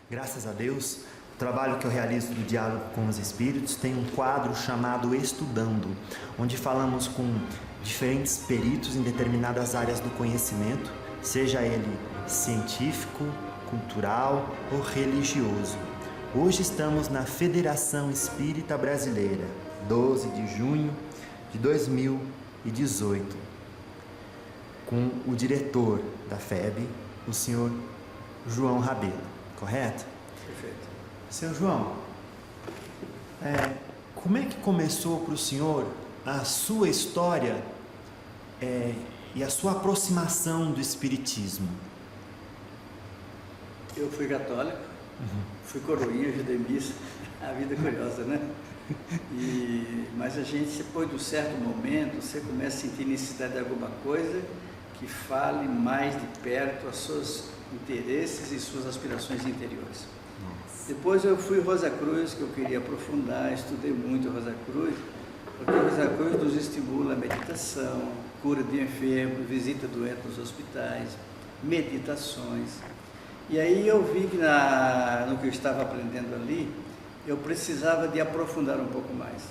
Graças a Deus, o trabalho que eu realizo do Diálogo com os Espíritos tem um quadro chamado Estudando, onde falamos com diferentes peritos em determinadas áreas do conhecimento, seja ele científico, cultural ou religioso. Hoje estamos na Federação Espírita Brasileira, 12 de junho de 2018, com o diretor da FEB, o senhor João Rabelo. Correto? Perfeito. Senhor João, como é que começou para o senhor a sua história e a sua aproximação do Espiritismo? Eu fui católico, fui coroinha, ajudei missa, a vida é curiosa, né? Mas a gente, depois de um certo momento, você começa a sentir necessidade de alguma coisa que fale mais de perto os seus interesses e suas aspirações interiores. Nossa. Depois eu fui Rosa Cruz, que eu queria aprofundar, estudei muito Rosa Cruz, porque Rosa Cruz nos estimula a meditação, cura de enfermos, visita doentes nos hospitais, meditações. E aí eu vi que no que eu estava aprendendo ali, eu precisava de aprofundar um pouco mais.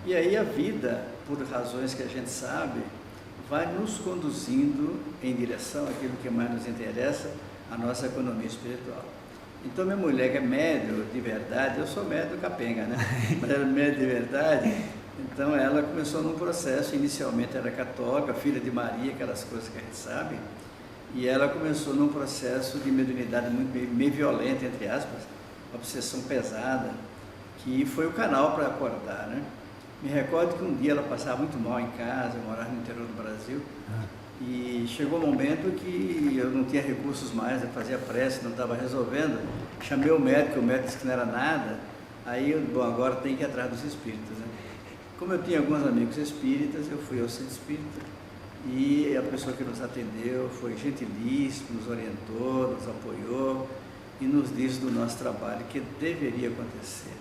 E aí a vida, por razões que a gente sabe, vai nos conduzindo em direção àquilo que mais nos interessa, a nossa economia espiritual. Então, minha mulher, que é médium de verdade, eu sou médium capenga, né? Mas ela é médium de verdade, então ela começou num processo, inicialmente era católica, filha de Maria, aquelas coisas que a gente sabe, e ela começou num processo de mediunidade meio violenta, entre aspas, obsessão pesada, que foi o canal para acordar, né? Me recordo que um dia ela passava muito mal em casa, eu morava no interior do Brasil, e chegou um momento que eu não tinha recursos mais, eu fazia prece, não estava resolvendo, chamei o médico disse que não era nada, aí bom, agora tem que ir atrás dos espíritas, né? Como eu tinha alguns amigos espíritas, eu fui ao centro espírita, e a pessoa que nos atendeu foi gentilíssima, nos orientou, nos apoiou, e nos disse do nosso trabalho que deveria acontecer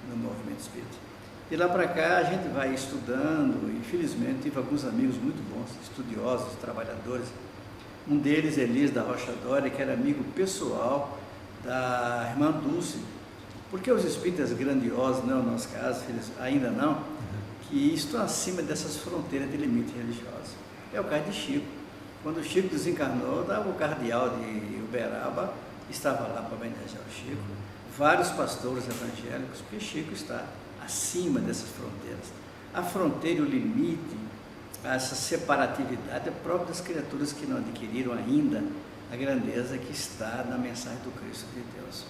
no movimento espírita. De lá para cá a gente vai estudando e felizmente tive alguns amigos muito bons, estudiosos, trabalhadores. Um deles, Elis da Rocha Dória, que era amigo pessoal da irmã Dulce, porque os espíritas grandiosos, não é o nosso caso, ainda não, que estão acima dessas fronteiras de limite religioso. É o caso de Chico. Quando o Chico desencarnou, o cardeal de Uberaba estava lá para homenagear o Chico, vários pastores evangélicos, porque Chico está acima dessas fronteiras. A fronteira, o limite, essa separatividade é própria das criaturas que não adquiriram ainda a grandeza que está na mensagem do Cristo de Deus.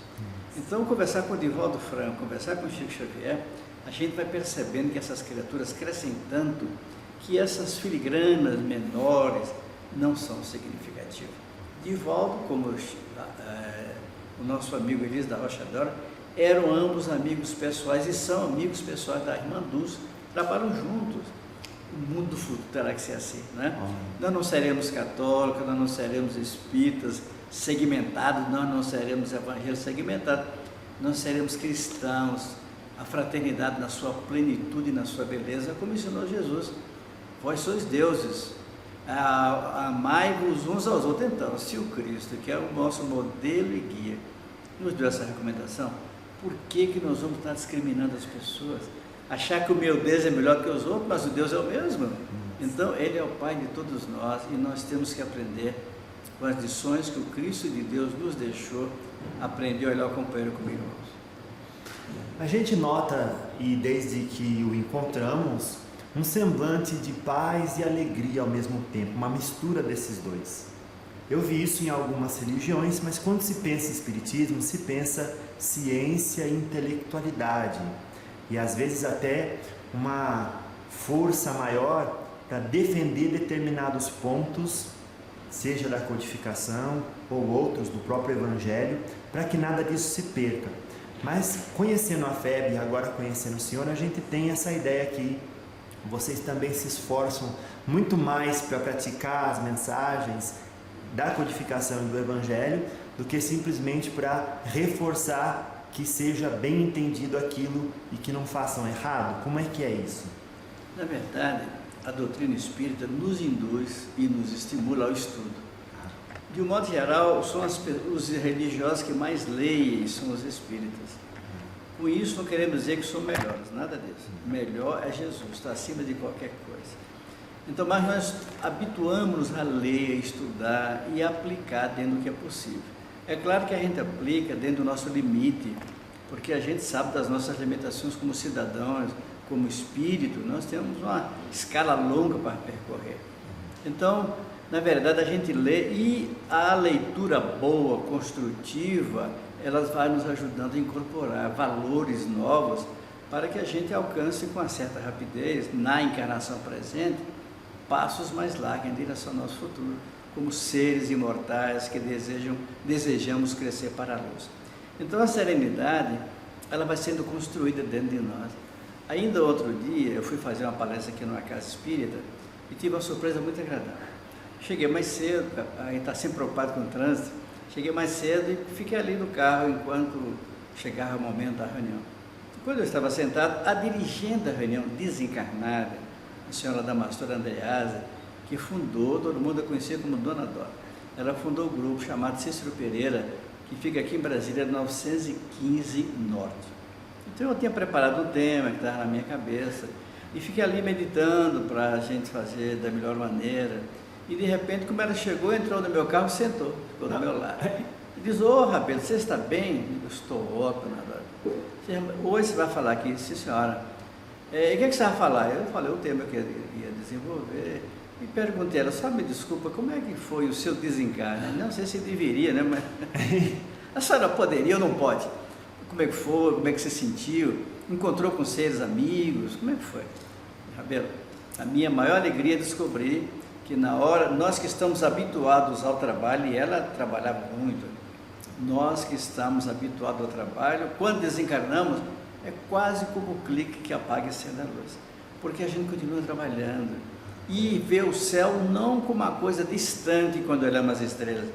Então, conversar com o Divaldo Franco, conversar com o Chico Xavier, a gente vai percebendo que essas criaturas crescem tanto que essas filigranas menores não são significativas. Divaldo, como o nosso amigo Elis da Rocha Dória, eram ambos amigos pessoais e são amigos pessoais da irmã Dulce, trabalham juntos. O mundo do futuro terá que ser assim, né? Nós não seremos católicos, nós não seremos espíritas segmentados, nós não seremos evangélicos segmentados, nós seremos cristãos, a fraternidade na sua plenitude e na sua beleza, como ensinou Jesus. Vós sois deuses, amai-vos uns aos outros. Então, se o Cristo, que é o nosso modelo e guia, nos deu essa recomendação, por que nós vamos estar discriminando as pessoas? Achar que o meu Deus é melhor que os outros, mas o Deus é o mesmo. Então, Ele é o Pai de todos nós e nós temos que aprender com as lições que o Cristo de Deus nos deixou, aprender a olhar o companheiro como irmãos. A gente nota, e desde que o encontramos, um semblante de paz e alegria ao mesmo tempo, uma mistura desses dois. Eu vi isso em algumas religiões, mas quando se pensa em espiritismo, se pensa ciência e intelectualidade, e às vezes até uma força maior para defender determinados pontos, seja da codificação ou outros do próprio Evangelho, para que nada disso se perca. Mas conhecendo a FEB e agora conhecendo o senhor, a gente tem essa ideia que vocês também se esforçam muito mais para praticar as mensagens da codificação e do Evangelho do que simplesmente para reforçar que seja bem entendido aquilo e que não façam errado. Como é que é isso? Na verdade, a doutrina espírita nos induz e nos estimula ao estudo. De um modo geral, são os religiosos que mais leem são os espíritas. Com isso, não queremos dizer que são melhores, nada disso. Melhor é Jesus, está acima de qualquer coisa. Então, mas nós habituamos-nos a ler, a estudar e a aplicar dentro do que é possível. É claro que a gente aplica dentro do nosso limite, porque a gente sabe das nossas limitações como cidadãos, como espírito, nós temos uma escala longa para percorrer. Então, na verdade, a gente lê e a leitura boa, construtiva, elas vai nos ajudando a incorporar valores novos para que a gente alcance com uma certa rapidez, na encarnação presente, passos mais largos em direção ao nosso futuro, como seres imortais que desejamos crescer para a luz. Então, a serenidade, ela vai sendo construída dentro de nós. Ainda outro dia, eu fui fazer uma palestra aqui numa casa espírita e tive uma surpresa muito agradável. Cheguei mais cedo, a gente está sempre preocupado com o trânsito, cheguei mais cedo e fiquei ali no carro enquanto chegava o momento da reunião. Quando eu estava sentado, a dirigente da reunião, desencarnada, a senhora Damastora Andreasa, que fundou, todo mundo a conhecia como Dona Dora, ela fundou o grupo chamado Cícero Pereira, que fica aqui em Brasília, 915 Norte. Então eu tinha preparado um tema que estava na minha cabeça e fiquei ali meditando para a gente fazer da melhor maneira. E de repente, como ela chegou, entrou no meu carro e sentou, ficou do meu lado. E diz: ô Rabelo, você está bem? Eu estou ótimo, Dona. Hoje você vai falar aqui, sim senhora. E o que você vai falar? Eu falei o tema que eu ia desenvolver. E perguntei a ela: só me desculpa, como é que foi o seu desencarne? Não sei se deveria, né? Mas a senhora poderia ou não pode? Como é que foi? Como é que você sentiu? Encontrou com seres amigos? Como é que foi? Rabelo, a minha maior alegria é descobrir que na hora, nós que estamos habituados ao trabalho, e ela trabalhava muito, nós que estamos habituados ao trabalho, quando desencarnamos, é quase como o clique que apaga e acende a luz, porque a gente continua trabalhando, e vê o céu não como uma coisa distante quando olhamos as estrelas,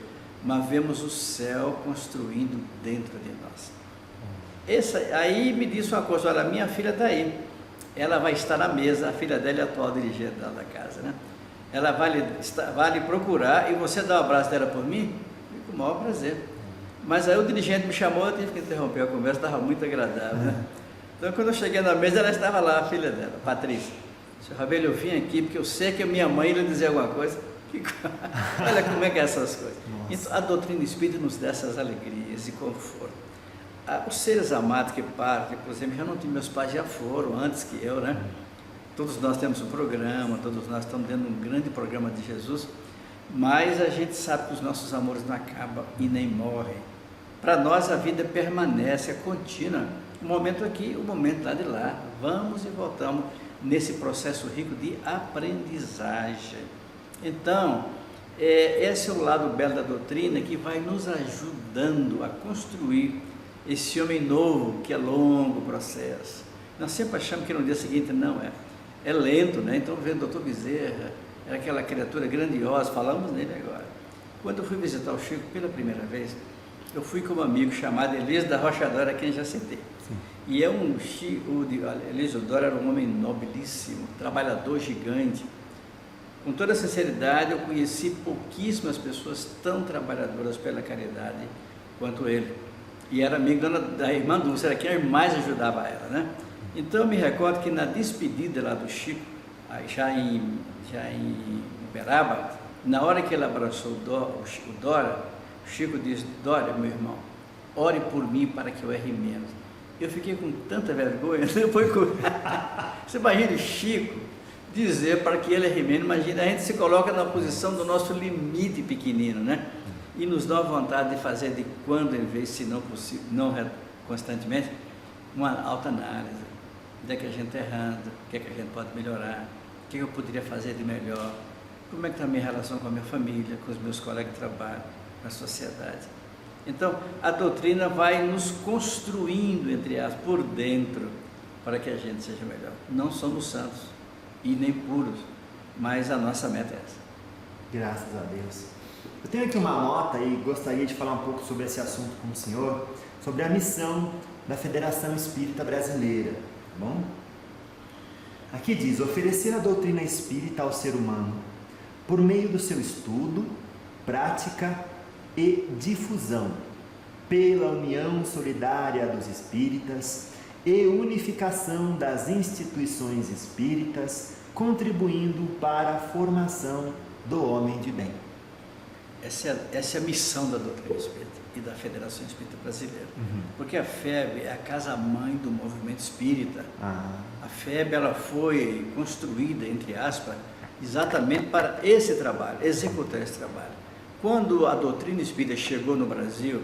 mas vemos o céu construindo dentro de nós. Aí me disse uma coisa: olha, minha filha está aí, ela vai estar na mesa, a filha dela é a atual dirigente da casa, né? Ela vai lhe procurar e você dá um abraço dela por mim? Com o maior prazer. Mas aí o dirigente me chamou, eu tive que interromper a conversa, estava muito agradável, né? Então, quando eu cheguei na mesa, ela estava lá, a filha dela, Patrícia. Seu Rabelo, eu vim aqui porque eu sei que a minha mãe ia dizer alguma coisa. Olha como é que é essas coisas. Então, a doutrina espírita nos dá essas alegrias e conforto. Os seres amados que partem, por exemplo, meus pais já foram antes que eu, né? Todos nós temos um programa, todos nós estamos dentro de um grande programa de Jesus, mas a gente sabe que os nossos amores não acabam e nem morrem. Para nós a vida permanece, é contínua. O momento aqui, o momento lá de lá. Vamos e voltamos nesse processo rico de aprendizagem. Então, esse é o lado belo da doutrina que vai nos ajudando a construir esse homem novo, que é longo processo. Nós sempre achamos que no dia seguinte não é. É lento, né? Então, vendo o doutor Bezerra, era aquela criatura grandiosa, falamos nele agora. Quando eu fui visitar o Chico pela primeira vez, eu fui com um amigo chamado Elísio da Rocha Dora, quem já citei. Sim. E Elísio Dora era um homem nobilíssimo, trabalhador gigante. Com toda sinceridade, eu conheci pouquíssimas pessoas tão trabalhadoras pela caridade quanto ele. E era amigo da irmã Dulce, era quem mais ajudava ela, né? Então eu me recordo que na despedida lá do Chico, já em Uberaba, na hora que ele abraçou o Dora, o Chico disse: Dora, meu irmão, ore por mim para que eu erre menos. Eu fiquei com tanta vergonha, depois você imagina o Chico dizer para que ele erre menos, imagina, a gente se coloca na posição do nosso limite pequenino, né? E nos dá vontade de fazer de quando em vez, se não possível, não constantemente, uma autoanálise. Onde é que a gente está errando, o que é que a gente pode melhorar, o que eu poderia fazer de melhor, como é que está a minha relação com a minha família, com os meus colegas de trabalho, com a sociedade. Então, a doutrina vai nos construindo, entre aspas, por dentro, para que a gente seja melhor. Não somos santos e nem puros, mas a nossa meta é essa. Graças a Deus. Eu tenho aqui uma nota e gostaria de falar um pouco sobre esse assunto com o senhor, sobre a missão da Federação Espírita Brasileira. Bom, aqui diz: oferecer a doutrina espírita ao ser humano por meio do seu estudo, prática e difusão, pela união solidária dos espíritas e unificação das instituições espíritas, contribuindo para a formação do homem de bem. Essa é a missão da doutrina espírita e da Federação Espírita Brasileira. Porque a FEB é a casa-mãe do movimento espírita. A FEB ela foi construída, entre aspas, exatamente para esse trabalho, executar esse trabalho. Quando a doutrina espírita chegou no Brasil,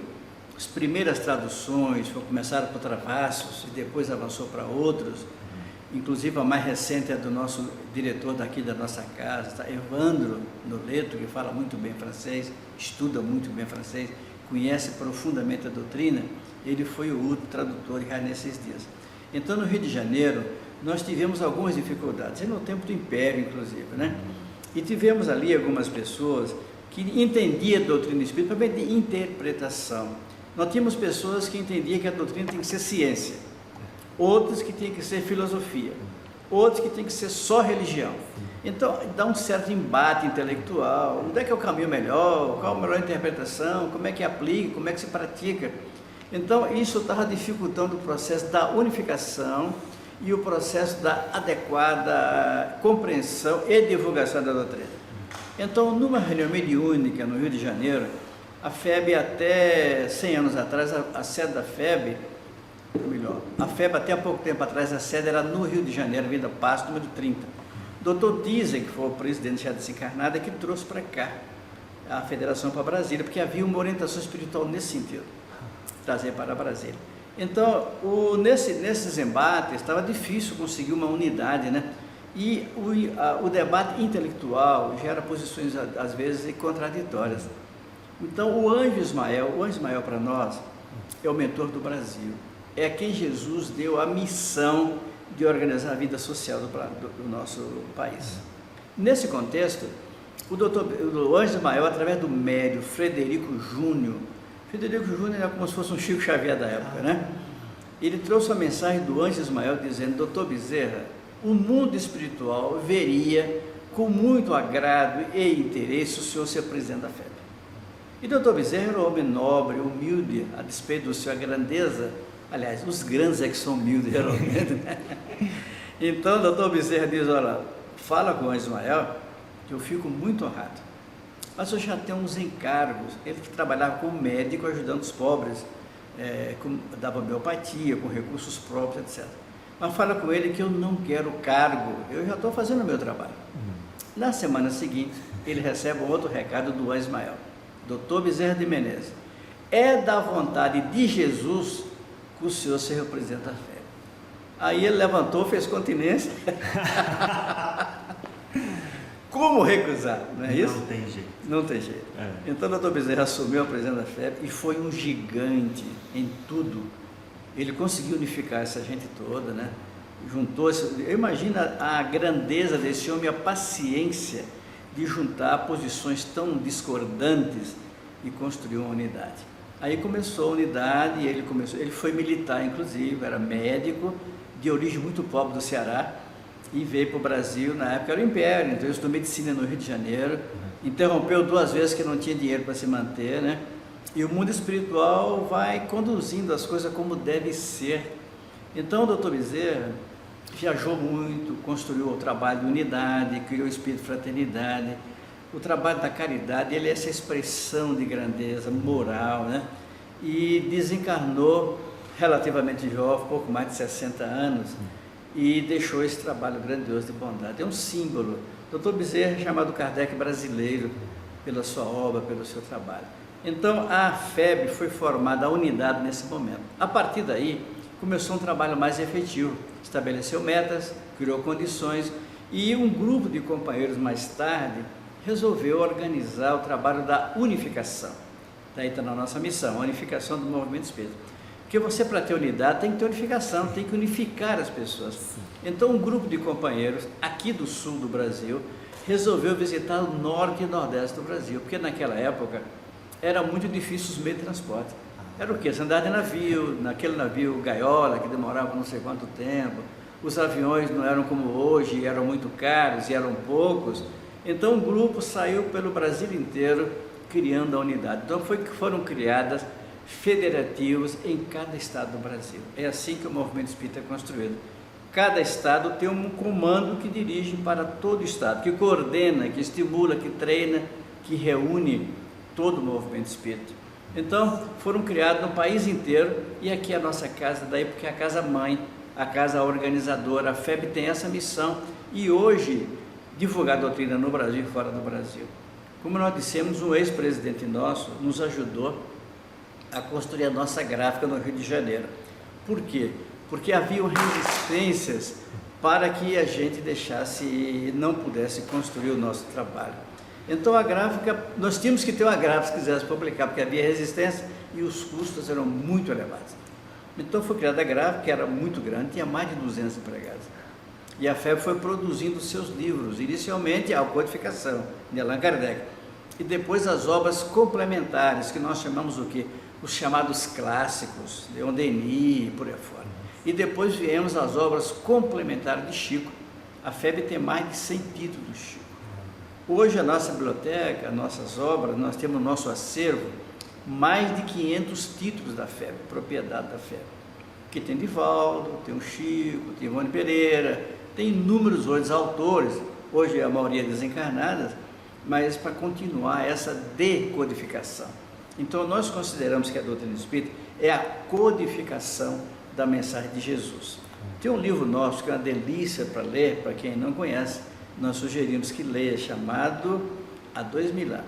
as primeiras traduções começaram por Travassos e depois avançou para outros. Inclusive a mais recente é do nosso diretor daqui da nossa casa, tá? Evandro Noleto, que fala muito bem francês, estuda muito bem francês, conhece profundamente a doutrina. Ele foi o último tradutor já nesses dias. Então, no Rio de Janeiro, nós tivemos algumas dificuldades, e no tempo do Império, inclusive, né? E tivemos ali algumas pessoas que entendiam a doutrina espírita para de interpretação. Nós tínhamos pessoas que entendiam que a doutrina tem que ser ciência, outros que tem que ser filosofia, outros que tem que ser só religião. Então, dá um certo embate intelectual, onde é que é o caminho melhor, qual a melhor interpretação, como é que aplica, como é que se pratica. Então, isso estava dificultando o processo da unificação e o processo da adequada compreensão e divulgação da doutrina. Então, numa reunião mediúnica no Rio de Janeiro, a FEB até 100 anos atrás, a sede da FEB, a FEB até há pouco tempo atrás, a sede era no Rio de Janeiro, Avenida Pasto, número 30. Dr. Dizem, que foi o presidente já desencarnado, é que trouxe para cá a federação para Brasília, porque havia uma orientação espiritual nesse sentido, trazer para Brasília. Então, nesses embates, estava difícil conseguir uma unidade, né? E o debate intelectual gera posições, às vezes, contraditórias. Então, o Anjo Ismael para nós é o mentor do Brasil. É a quem Jesus deu a missão de organizar a vida social do nosso país. Nesse contexto, o Anjo Ismael, através do médium Frederico Júnior era como se fosse um Chico Xavier da época, né? Ele trouxe a mensagem do Anjo Ismael dizendo: doutor Bezerra, o mundo espiritual veria com muito agrado e interesse o senhor ser presidente da FEB. E doutor Bezerra era um homem nobre, humilde, a despeito da sua grandeza. Aliás, os grandes é que são humildes, geralmente, né? Então, doutor Bezerra diz: olha, fala com o Ismael, que eu fico muito honrado. Mas eu já tenho uns encargos. Ele trabalhava como médico, ajudando os pobres, dava homeopatia, com recursos próprios, etc. Mas fala com ele que eu não quero cargo, eu já estou fazendo o meu trabalho. Na semana seguinte, ele recebe um outro recado do Ismael: doutor Bezerra de Menezes, é da vontade de Jesus que o senhor seja o presidente da FEB. Aí ele levantou, fez continência. Como recusar, não é isso? Não tem jeito. Não tem jeito. Então o doutor Bezerra assumiu a presidência da FEB e foi um gigante em tudo. Ele conseguiu unificar essa gente toda, né? Imagina a grandeza desse homem, a paciência de juntar posições tão discordantes e construir uma unidade. Aí começou a unidade, e ele foi militar, inclusive, era médico, de origem muito pobre do Ceará, e veio para o Brasil, na época era o Império, então eu estudou medicina no Rio de Janeiro, interrompeu 2 vezes que não tinha dinheiro para se manter, né? E o mundo espiritual vai conduzindo as coisas como deve ser. Então o doutor Bezerra viajou muito, construiu o trabalho de unidade, criou o espírito de fraternidade. O trabalho da caridade, ele é essa expressão de grandeza moral, né? E desencarnou relativamente jovem, pouco mais de 60 anos, e deixou esse trabalho grandioso de bondade. É um símbolo. O Dr. Bezerra é chamado Kardec brasileiro pela sua obra, pelo seu trabalho. Então, a FEB foi formada, a unidade nesse momento. A partir daí, começou um trabalho mais efetivo. Estabeleceu metas, criou condições, e um grupo de companheiros mais tarde resolveu organizar o trabalho da unificação. Daí está na nossa missão, a unificação do movimento espírita. Porque você, para ter unidade, tem que ter unificação, tem que unificar as pessoas. Então, um grupo de companheiros aqui do sul do Brasil resolveu visitar o norte e nordeste do Brasil, porque naquela época era muito difícil os meios de transporte. Era o quê? Você andar de navio, naquele navio gaiola, que demorava não sei quanto tempo, os aviões não eram como hoje, eram muito caros e eram poucos. Então, um grupo saiu pelo Brasil inteiro criando a unidade. Então foram criadas federativos em cada estado do Brasil. É assim que o movimento espírita é construído. Cada estado tem um comando que dirige para todo o estado, que coordena, que estimula, que treina, que reúne todo o movimento espírita. Então, foram criados no país inteiro, e aqui é a nossa casa, daí porque é a casa mãe, a casa organizadora, a FEB tem essa missão, e hoje, divulgar a doutrina no Brasil e fora do Brasil. Como nós dissemos, um ex-presidente nosso nos ajudou a construir a nossa gráfica no Rio de Janeiro. Por quê? Porque havia resistências para que a gente não pudesse construir o nosso trabalho. Então a gráfica, nós tínhamos que ter uma gráfica se quisesse publicar, porque havia resistência e os custos eram muito elevados. Então foi criada a gráfica, que era muito grande, tinha mais de 200 empregados. E a FEB foi produzindo seus livros, inicialmente a codificação de Allan Kardec, e depois as obras complementares, que nós chamamos o quê? Os chamados clássicos, Leon Denis e por aí fora. E depois viemos as obras complementares de Chico. A FEB tem mais de 100 títulos de Chico. Hoje a nossa biblioteca, nossas obras, nós temos no nosso acervo mais de 500 títulos da FEB, propriedade da FEB. Que tem Divaldo, tem o Chico, tem Ivone Pereira, tem inúmeros outros autores, hoje a maioria desencarnadas, mas para continuar essa decodificação. Então nós consideramos que a doutrina espírita é a codificação da mensagem de Jesus. Tem um livro nosso que é uma delícia para ler, para quem não conhece, nós sugerimos que leia, chamado Há 2000 anos.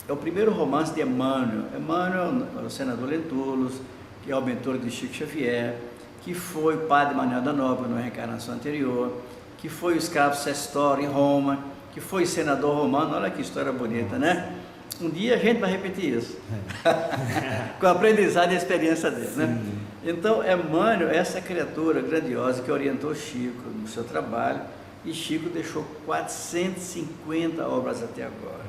É o primeiro romance de Emmanuel. Emmanuel é o senador Lentulus, que é o mentor de Chico Xavier, que foi padre Manuel da Nóbrega numa reencarnação anterior, que foi o escravo Sestor em Roma, que foi senador romano. Olha que história bonita, né? Um dia a gente vai repetir isso, com a aprendizado e a experiência dele, né? Então, Emmanuel é essa criatura grandiosa que orientou Chico no seu trabalho, e Chico deixou 450 obras até agora.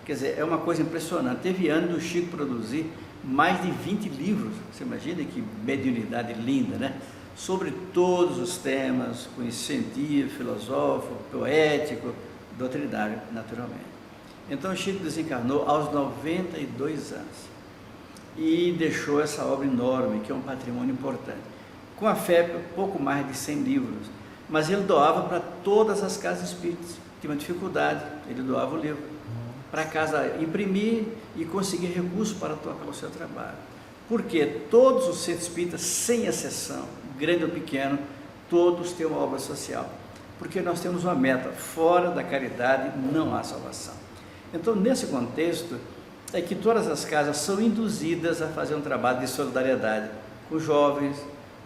Quer dizer, é uma coisa impressionante. Teve anos do Chico produzir mais de 20 livros, você imagina que mediunidade linda, né? Sobre todos os temas, conhecimento científico, filosófico, poético, doutrinário, naturalmente. Então Chico desencarnou aos 92 anos e deixou essa obra enorme, que é um patrimônio importante. Com a FEB, pouco mais de 100 livros, mas ele doava para todas as casas espíritas. Tinha uma dificuldade, ele doava o livro para casa imprimir e conseguir recursos para tocar o seu trabalho. Porque todos os centros espíritas, sem exceção, grande ou pequeno, todos têm uma obra social. Porque nós temos uma meta: fora da caridade não há salvação. Então, nesse contexto, é que todas as casas são induzidas a fazer um trabalho de solidariedade com jovens,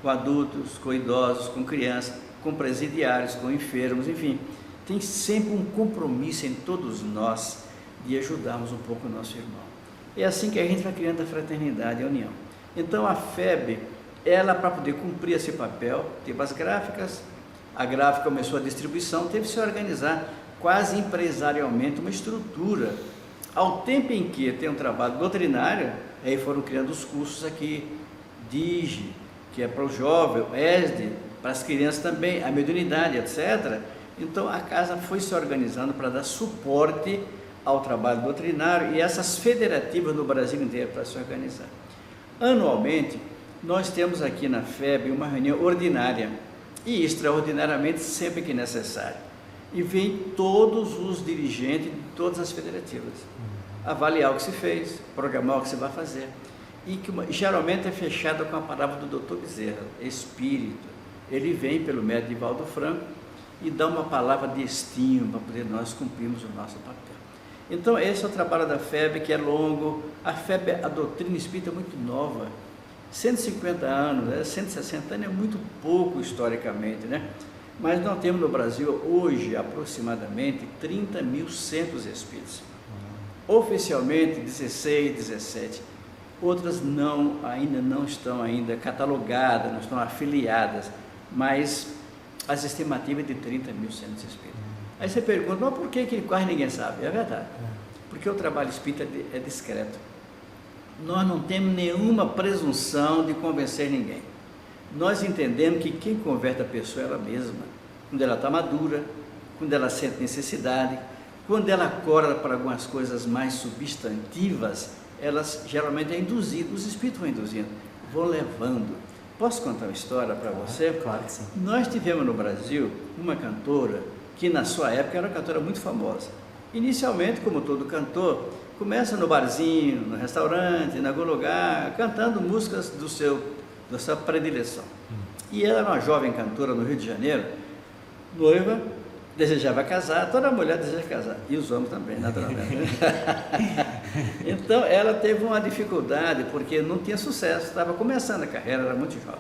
com adultos, com idosos, com crianças, com presidiários, com enfermos, enfim. Tem sempre um compromisso em todos nós de ajudarmos um pouco o nosso irmão. É assim que a gente vai criando a fraternidade e a união. Então, a FEB, ela, para poder cumprir esse papel, teve as gráficas, a gráfica começou a distribuição, teve que se organizar quase empresarialmente uma estrutura. Ao tempo em que tem um trabalho doutrinário, aí foram criando os cursos aqui, DIGE, que é para o jovem, o ESD, para as crianças também, a mediunidade, etc. Então a casa foi se organizando para dar suporte ao trabalho doutrinário, e essas federativas no Brasil inteiro para se organizar. Anualmente, nós temos aqui na FEB uma reunião ordinária, e extraordinariamente sempre que necessário. E vem todos os dirigentes de todas as federativas avaliar o que se fez, programar o que se vai fazer, e que geralmente é fechada com a palavra do Dr. Bezerra, Espírito. Ele vem pelo médico Divaldo Franco e dá uma palavra de estímulo para poder nós cumprirmos o nosso papel. Então esse é o trabalho da FEB, que é longo. A FEB, a doutrina espírita é muito nova, 150 anos, 160 anos é muito pouco historicamente, né? Mas nós temos no Brasil hoje aproximadamente 30 mil centros espíritas. Oficialmente 16, 17. Outras ainda não estão catalogadas, não estão afiliadas, mas as estimativas de 30 mil centros espíritas. Aí você pergunta, mas por que quase ninguém sabe? É verdade, porque o trabalho espírita é discreto. Nós não temos nenhuma presunção de convencer ninguém. Nós entendemos que quem converte a pessoa é ela mesma, quando ela está madura, quando ela sente necessidade, Quando ela acorda para algumas coisas mais substantivas, elas geralmente é induzido, os espíritos vão induzindo, vão levando. Posso contar uma história para você? Claro que sim. Nós tivemos no Brasil uma cantora que na sua época era uma cantora muito famosa. Inicialmente, como todo cantor, começa no barzinho, no restaurante, em algum lugar, cantando músicas da sua predileção. E ela era uma jovem cantora no Rio de Janeiro, noiva, desejava casar, toda mulher deseja casar, e os homens também, naturalmente. Então ela teve uma dificuldade, porque não tinha sucesso, estava começando a carreira, era muito jovem.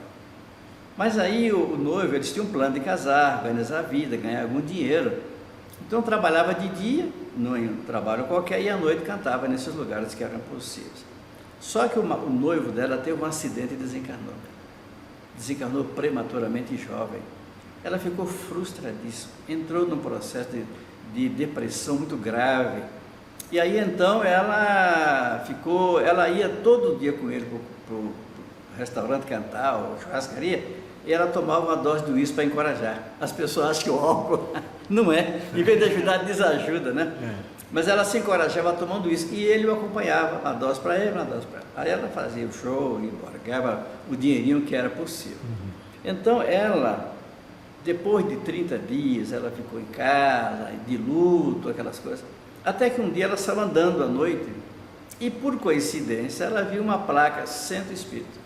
Mas aí o noivo, eles tinham um plano de casar, organizar a vida, ganhar algum dinheiro. Então trabalhava de dia, num trabalho qualquer, e à noite cantava nesses lugares que eram possíveis. Só que o noivo dela teve um acidente e desencarnou. Desencarnou prematuramente jovem. Ela ficou frustradíssima, entrou num processo de depressão muito grave. E aí então ela ia todo dia com ele para o restaurante cantar, ou churrascaria, e ela tomava uma dose de uísque para encorajar. As pessoas acham que o álcool não é, em vez de ajudar, desajuda, né? Mas ela se encorajava tomando uísque, e ele o acompanhava, uma dose para ele, uma dose para ela. Aí ela fazia o show, ia embora, ganhava o dinheirinho que era possível. Então ela, depois de 30 dias, ela ficou em casa, de luto, aquelas coisas. Até que um dia ela estava andando à noite e, por coincidência, ela viu uma placa Centro Espírita.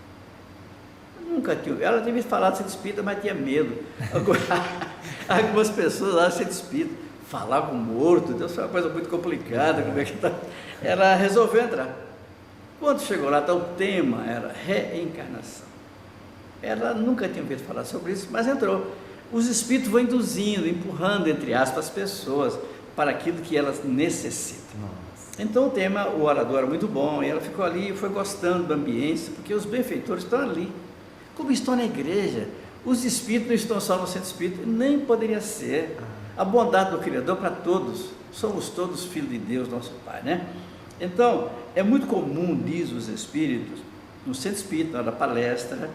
Nunca tinha, ela tinha falado de Centro Espírita, mas tinha medo. Algumas pessoas lá, Centro Espírita, falar com morto, Deus, foi uma coisa muito complicada. Como é que tá? Ela resolveu entrar. Quando chegou lá, então, o tema era reencarnação. Ela nunca tinha ouvido falar sobre isso, mas entrou. Os espíritos vão induzindo, empurrando, entre aspas, as pessoas para aquilo que elas necessitam. Nossa. Então o tema, o orador era muito bom, e ela ficou ali, foi gostando do ambiente, porque os benfeitores estão ali, como estão na igreja. Os espíritos não estão só no centro espírita, nem poderia ser. A bondade do Criador para todos, somos todos filhos de Deus, nosso Pai, né? Então, é muito comum, diz os espíritos, no centro espírita, na hora da palestra,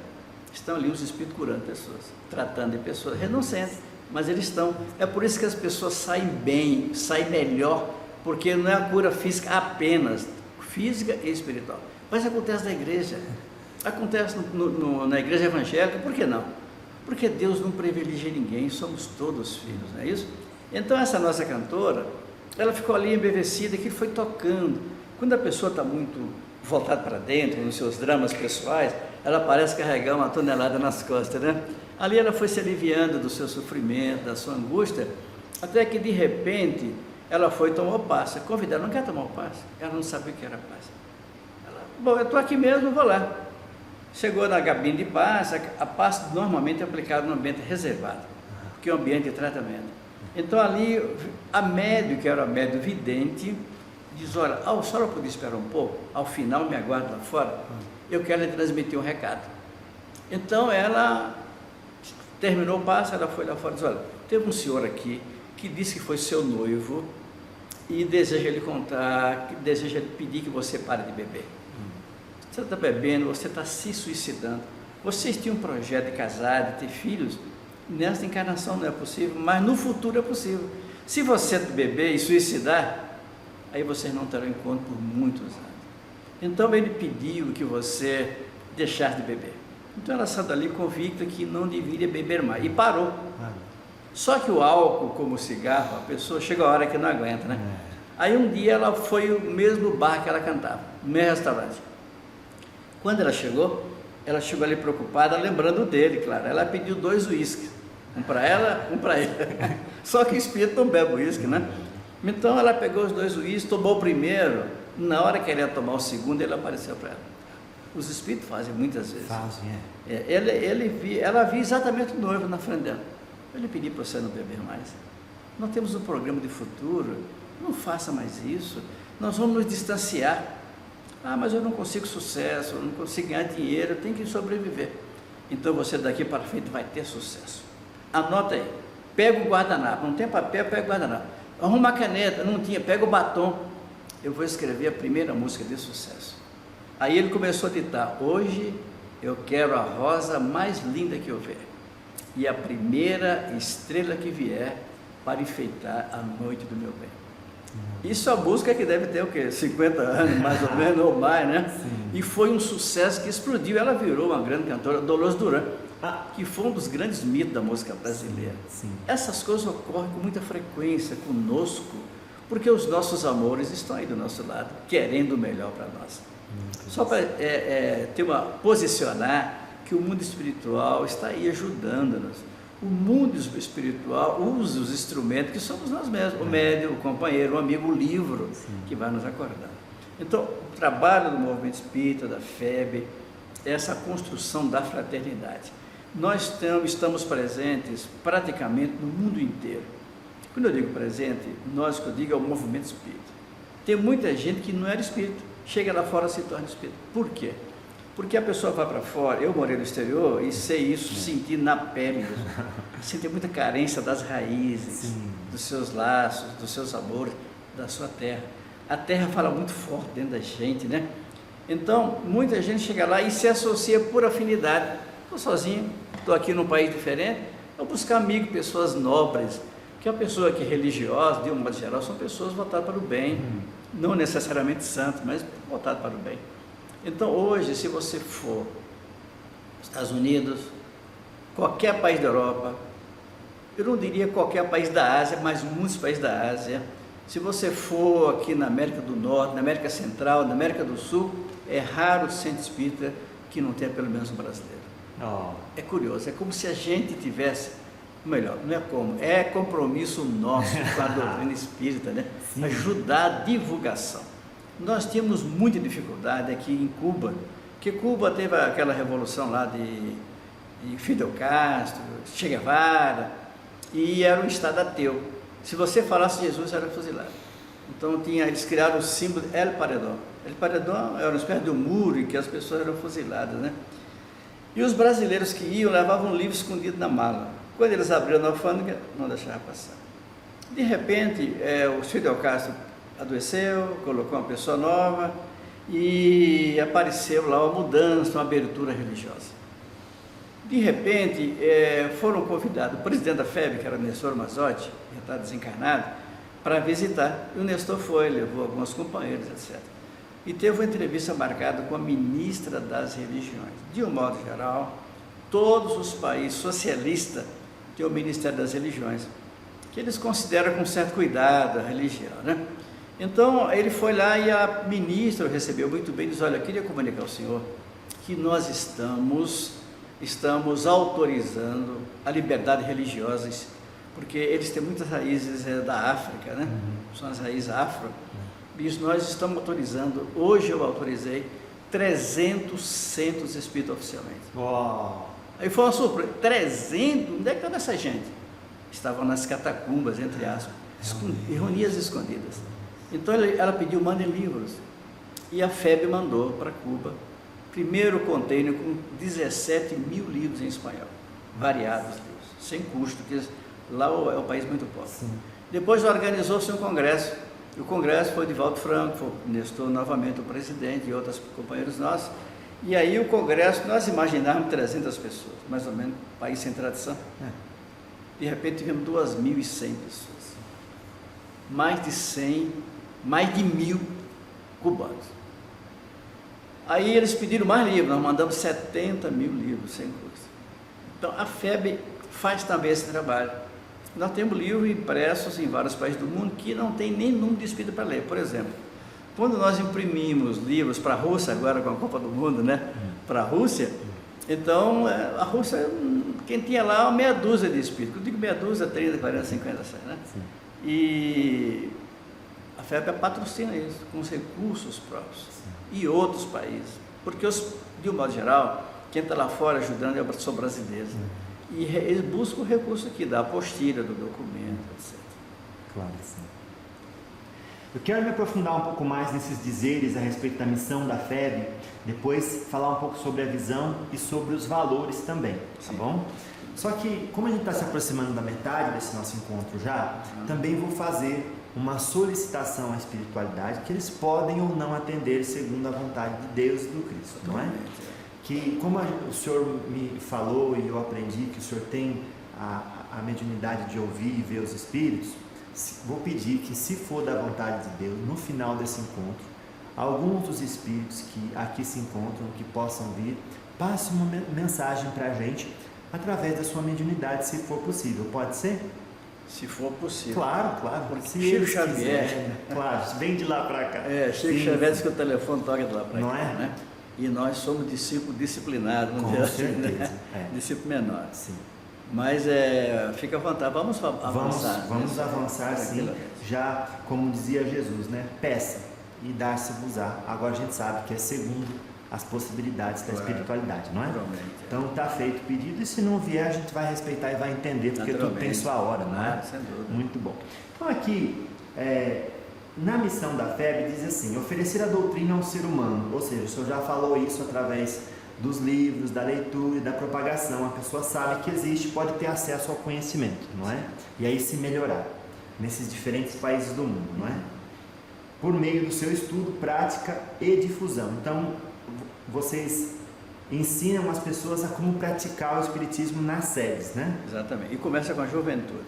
estão ali os espíritos curando pessoas, tratando de pessoas, renunciantes, mas eles estão. É por isso que as pessoas saem bem, saem melhor, porque não é a cura física apenas, física e espiritual. Mas acontece na igreja, acontece na igreja evangélica, por que não? Porque Deus não privilegia ninguém, somos todos filhos, não é isso? Então essa nossa cantora, ela ficou ali embevecida, que foi tocando. Quando a pessoa está muito voltada para dentro, nos seus dramas pessoais, ela parece carregar uma tonelada nas costas, né? Ali ela foi se aliviando do seu sofrimento, da sua angústia, até que de repente ela foi e tomou passe. Convidaram, não quer tomar o passe? Ela não sabia o que era passe. Ela, bom, eu estou aqui mesmo, vou lá. Chegou na cabine de passe, a passe normalmente é aplicada no ambiente reservado, porque é um ambiente de tratamento. Então ali, a médium, que era a médium vidente, diz, olha, a senhora podia esperar um pouco? Ao final me aguarda lá fora, eu quero lhe transmitir um recado. Então ela terminou o passe, ela foi lá fora e disse, olha, teve um senhor aqui que disse que foi seu noivo e deseja lhe contar, deseja lhe pedir que você pare de beber. Você está bebendo, você está se suicidando. Vocês tinham um projeto de casar, de ter filhos, nessa encarnação não é possível, mas no futuro é possível. Se você beber e suicidar, aí vocês não terão encontro por muitos anos. Então ele pediu que você deixasse de beber. Então ela saiu dali convicta que não deveria beber mais, e parou. Só que o álcool, como o cigarro, a pessoa chega a hora que não aguenta, né? Aí um dia ela foi ao mesmo bar que ela cantava, no mesmo restaurante. Quando ela chegou ali preocupada, lembrando dele, claro. Ela pediu 2 uísques, um para ela, um para ele. Só que o espírito não bebe uísque, né? Então ela pegou os 2 uísques, tomou o primeiro, na hora que ela ia tomar o segundo, ele apareceu para ela. Os espíritos fazem muitas vezes. Fazem, Ela viu exatamente o noivo na frente dela. Eu lhe pedi para você não beber mais. Nós temos um programa de futuro, não faça mais isso, nós vamos nos distanciar. Ah, mas eu não consigo sucesso, eu não consigo ganhar dinheiro, eu tenho que sobreviver. Então você daqui para frente vai ter sucesso. Anota aí, pega o guardanapo, não tem papel, pega o guardanapo. Arruma a caneta, não tinha, pega o batom. Eu vou escrever a primeira música de sucesso. Aí ele começou a ditar, hoje eu quero a rosa mais linda que houver, e a primeira estrela que vier para enfeitar a noite do meu bem. Isso a música que deve ter o quê? 50 anos, mais ou menos, ou mais, né? Sim. E foi um sucesso que explodiu. Ela virou uma grande cantora, Dolores Duran, que foi um dos grandes mitos da música brasileira. Sim. Essas coisas ocorrem com muita frequência conosco, porque os nossos amores estão aí do nosso lado, querendo o melhor para nós. Só para posicionar que o mundo espiritual está aí ajudando-nos. O mundo espiritual usa os instrumentos que somos nós mesmos, o médium, o companheiro, o amigo, o livro, que vai nos acordar. Então, o trabalho do movimento espírita, da FEB, é essa construção da fraternidade. Nós estamos presentes praticamente no mundo inteiro. Quando eu digo presente, nós que eu digo é o movimento espírita. Tem muita gente que não era espírita, chega lá fora e se torna espírita. Por quê? Porque a pessoa vai para fora, eu morei no exterior e sei isso, sentir na pele, sentir muita carência das raízes, dos seus laços, dos seus amores, da sua terra. A terra fala muito forte dentro da gente, né? Então, muita gente chega lá e se associa por afinidade. Estou sozinho, estou aqui num país diferente, vou buscar amigos, pessoas nobres, que a pessoa que é religiosa, de um modo geral, são pessoas voltadas para o bem, não necessariamente santas, mas voltadas para o bem. Então, hoje, se você for Estados Unidos, qualquer país da Europa, eu não diria qualquer país da Ásia, mas muitos países da Ásia, se você for aqui na América do Norte, na América Central, na América do Sul, é raro o centro espírita que não tenha pelo menos um brasileiro. É curioso, é como se a gente tivesse, melhor, não é como, é compromisso nosso com a doutrina espírita, né? Ajudar a divulgação. Nós tínhamos muita dificuldade aqui em Cuba, porque Cuba teve aquela revolução lá de Fidel Castro, Che Guevara, e era um estado ateu. Se você falasse Jesus, era fuzilado. Então eles criaram o símbolo El Paredón. El Paredón era uma espécie de muro em que as pessoas eram fuziladas, né? E os brasileiros que iam levavam um livro escondido na mala. Quando eles abriram na alfândega, não deixavam passar. De repente, o Fidel Castro adoeceu, colocou uma pessoa nova e apareceu lá uma mudança, uma abertura religiosa. De repente, foram convidados o presidente da FEB, que era o Nestor Mazotti, que já está desencarnado, para visitar. E o Nestor foi, levou alguns companheiros, etc. E teve uma entrevista marcada com a ministra das religiões. De um modo geral, todos os países socialistas têm o Ministério das Religiões, que eles consideram com certo cuidado a religião, né? Então, ele foi lá e a ministra o recebeu muito bem, disse: olha, eu queria comunicar ao senhor que nós estamos autorizando a liberdade religiosa, porque eles têm muitas raízes da África, né? São as raízes afro. E nós estamos autorizando, hoje eu autorizei 300 centros espíritas oficialmente. Aí foi uma surpresa, 300? Onde é que estava essa gente? Estavam nas catacumbas, entre aspas, reunidas escondidas. Então ela pediu: mandem livros. E a FEB mandou para Cuba, primeiro container com 17 mil livros em espanhol, variados livros, sem custo, porque lá é um país muito pobre. Depois organizou-se um congresso, e o congresso foi de Divaldo Franco, foi Nestor novamente o presidente e outros companheiros nossos, e aí o congresso, nós imaginávamos 300 pessoas, mais ou menos, país sem tradição. De repente tivemos 2.100 pessoas, mais de 100, mais de 1.000 cubanos. Aí eles pediram mais livros, nós mandamos 70 mil livros sem custo. Então a FEB faz também esse trabalho. Nós temos livros impressos em vários países do mundo que não tem nem número de espírito para ler. Por exemplo, quando nós imprimimos livros para a Rússia, agora com a Copa do Mundo, né? Para a Rússia, então a Rússia, quem tinha lá, uma meia dúzia de espíritos. Eu digo meia dúzia, 30, 40, 50, né? E a FEB patrocina isso, com os recursos próprios. E outros países, porque de um modo geral, quem está lá fora ajudando é a pessoa brasileira. E eles buscam o recurso aqui, da apostila, do documento, etc. Claro, sim. Eu quero me aprofundar um pouco mais nesses dizeres a respeito da missão da FEB, depois falar um pouco sobre a visão e sobre os valores também, tá bom? Só que, como a gente está se aproximando da metade desse nosso encontro já, também vou fazer uma solicitação à espiritualidade que eles podem ou não atender segundo a vontade de Deus e do Cristo, não é? Que, como o senhor me falou e eu aprendi que o senhor tem a mediunidade de ouvir e ver os espíritos, vou pedir que, se for da vontade de Deus, no final desse encontro, alguns dos espíritos que aqui se encontram, que possam vir, passe uma mensagem para a gente através da sua mediunidade, se for possível. Pode ser? Se for possível. Claro, claro. Porque se Chico Xavier... claro, vem de lá para cá. Chico Xavier diz que o telefone toca de lá para cá. Não é? Né? E nós somos discípulos disciplinados, Com assim, certeza. né? Discípulo menor. Sim. Mas fica à vontade, vamos avançar. Vamos avançar, sim. Já, como dizia Jesus, né? Peça e dar-se-vos-á. Agora a gente sabe que é segundo as possibilidades da espiritualidade, não é? Então está feito o pedido, e se não vier a gente vai respeitar e vai entender, porque tudo tem sua hora, não é? Sem dúvida. Muito bom. Então aqui, na missão da FEB diz assim: oferecer a doutrina ao ser humano, ou seja, o senhor já falou isso através dos livros, da leitura e da propagação. A pessoa sabe que existe, pode ter acesso ao conhecimento, não é? E aí se melhorar nesses diferentes países do mundo, não é? Por meio do seu estudo, prática e difusão. Então, vocês ensinam as pessoas a como praticar o espiritismo nas sedes, né? Exatamente. E começa com a juventude.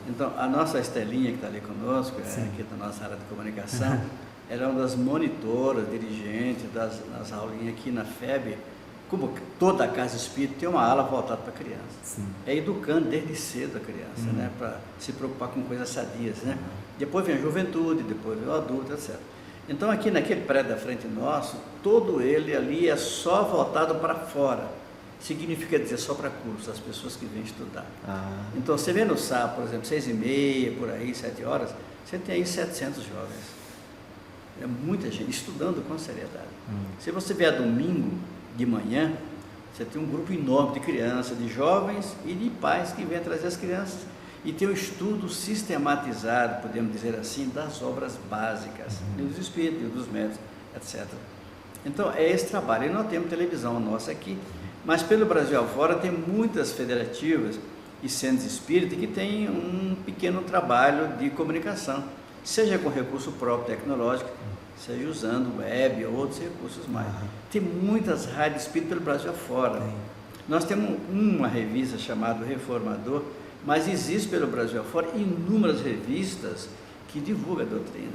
Então, a nossa Estelinha, que está ali conosco, aqui da nossa área de comunicação, ela é uma das monitoras, dirigentes das aulinhas aqui na FEB. Como toda a casa espírita tem uma ala voltada para a criança. Sim. É educando desde cedo a criança, né? Para se preocupar com coisas sadias, né? Depois vem a juventude, depois vem o adulto, etc. Então aqui naquele prédio da frente nosso, todo ele ali é só voltado para fora. Significa dizer só para cursos, as pessoas que vêm estudar. Então você vê no sábado, por exemplo, 6h30, por aí, 7 horas, você tem aí 700 jovens. É muita gente estudando com seriedade. Se você vier domingo de manhã, você tem um grupo enorme de crianças, de jovens e de pais que vêm trazer as crianças, e tem um estudo sistematizado, podemos dizer assim, das obras básicas, dos espíritos, dos médicos, etc. Então é esse trabalho. E nós temos televisão nossa aqui, mas pelo Brasil afora tem muitas federativas e centros espíritas que têm um pequeno trabalho de comunicação, seja com recurso próprio tecnológico, seja usando web ou outros recursos mais. Tem muitas rádios espíritas pelo Brasil afora. Nós temos uma revista chamada Reformador, mas existe pelo Brasil afora inúmeras revistas que divulgam a doutrina.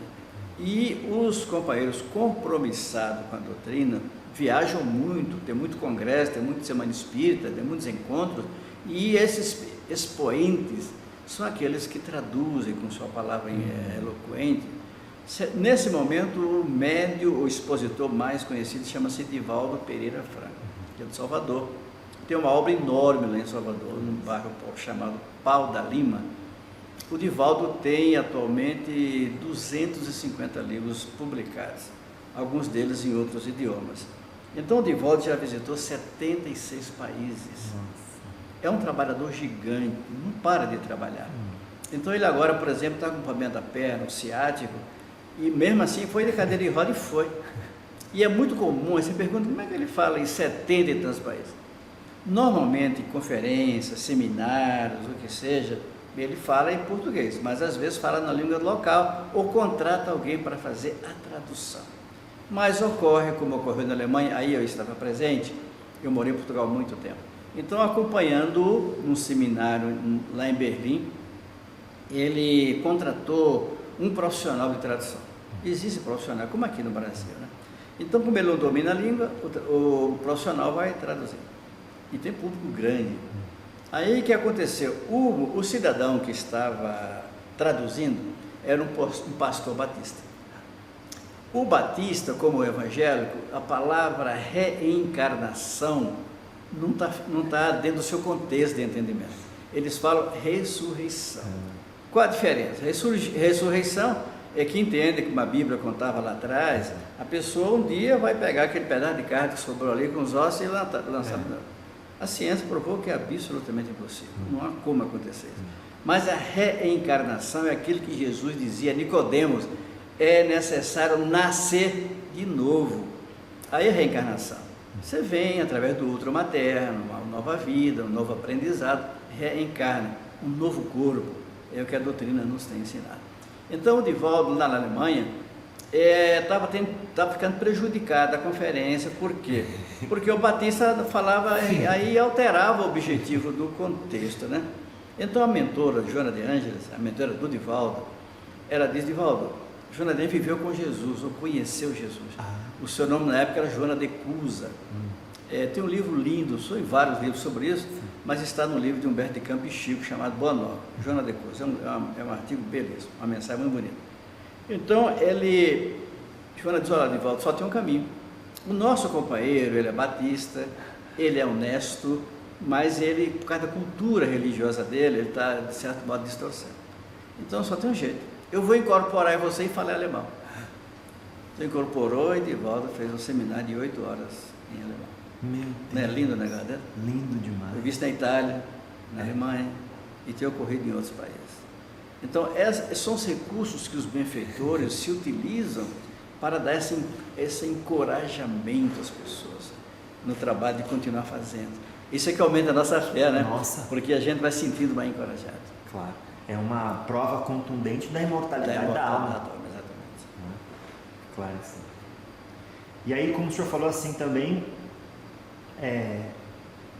E os companheiros compromissados com a doutrina viajam muito, tem muito congresso, tem muita semana espírita, tem muitos encontros, e esses expoentes são aqueles que traduzem com sua palavra eloquente. Nesse momento, o médium, o expositor mais conhecido, chama-se Divaldo Pereira Franco, que é de Salvador. Tem uma obra enorme lá em Salvador, num bairro chamado Pau da Lima. O Divaldo tem atualmente 250 livros publicados, alguns deles em outros idiomas. Então o Divaldo já visitou 76 países. É um trabalhador gigante, não para de trabalhar. Então ele agora, por exemplo, está com problema da perna, o ciático, e mesmo assim foi de cadeira de roda e foi. E é muito comum, você pergunta como é que ele fala em 70 e tantos países. Normalmente, em conferências, seminários, o que seja, ele fala em português, mas às vezes fala na língua local ou contrata alguém para fazer a tradução. Mas ocorre, como ocorreu na Alemanha, aí eu estava presente, eu morei em Portugal há muito tempo. Então, acompanhando num seminário lá em Berlim, ele contratou um profissional de tradução. Existe profissional, como aqui no Brasil, né? Então, como ele não domina a língua, o profissional vai traduzir. E tem público grande. Aí o que aconteceu? O cidadão que estava traduzindo era um pastor batista. O batista, como o evangélico, a palavra reencarnação não tá dentro do seu contexto de entendimento. Eles falam ressurreição. Qual a diferença? Ressurreição é que entende, como a Bíblia contava lá atrás, a pessoa um dia vai pegar aquele pedaço de carne que sobrou ali com os ossos e lançar. A ciência provou que é absolutamente impossível, não há como acontecer isso. Mas a reencarnação é aquilo que Jesus dizia a Nicodemos: é necessário nascer de novo. Aí a reencarnação, você vem através do útero materno, uma nova vida, um novo aprendizado, reencarna, um novo corpo, é o que a doutrina nos tem ensinado. Então o Divaldo, lá na Alemanha, estava ficando prejudicada a conferência. Por quê? Porque o Batista falava, aí alterava o objetivo do contexto, né? Então a mentora, Joana de Ângeles, a mentora do Divaldo, ela diz: Divaldo, Joana de viveu com Jesus, ou conheceu Jesus. O seu nome na época era Joana de Cusa. Tem um livro lindo, são vários livros sobre isso, mas está no livro de Humberto de Campos e Chico, chamado Boa Nova, Joana de Cusa. É um artigo belíssimo, uma mensagem muito bonita. Então, Joana diz: olha, Divaldo, só tem um caminho. O nosso companheiro, ele é batista, ele é honesto, mas ele, por causa da cultura religiosa dele, ele está, de certo modo, distorcendo. Então, só tem um jeito. Eu vou incorporar em você e falar alemão. Então, incorporou e Divaldo fez um seminário de 8 horas em alemão. Meu Deus. Não é lindo o negócio dele? Lindo demais. Eu vi isso na Itália, na Alemanha, e tem ocorrido em outros países. Então, são os recursos que os benfeitores se utilizam para dar esse encorajamento às pessoas no trabalho de continuar fazendo. Isso é que aumenta a nossa fé, né? Nossa. Porque a gente vai sentindo mais encorajado. Claro. É uma prova contundente da imortalidade da alma. Exatamente. Claro que sim. E aí, como o senhor falou assim também,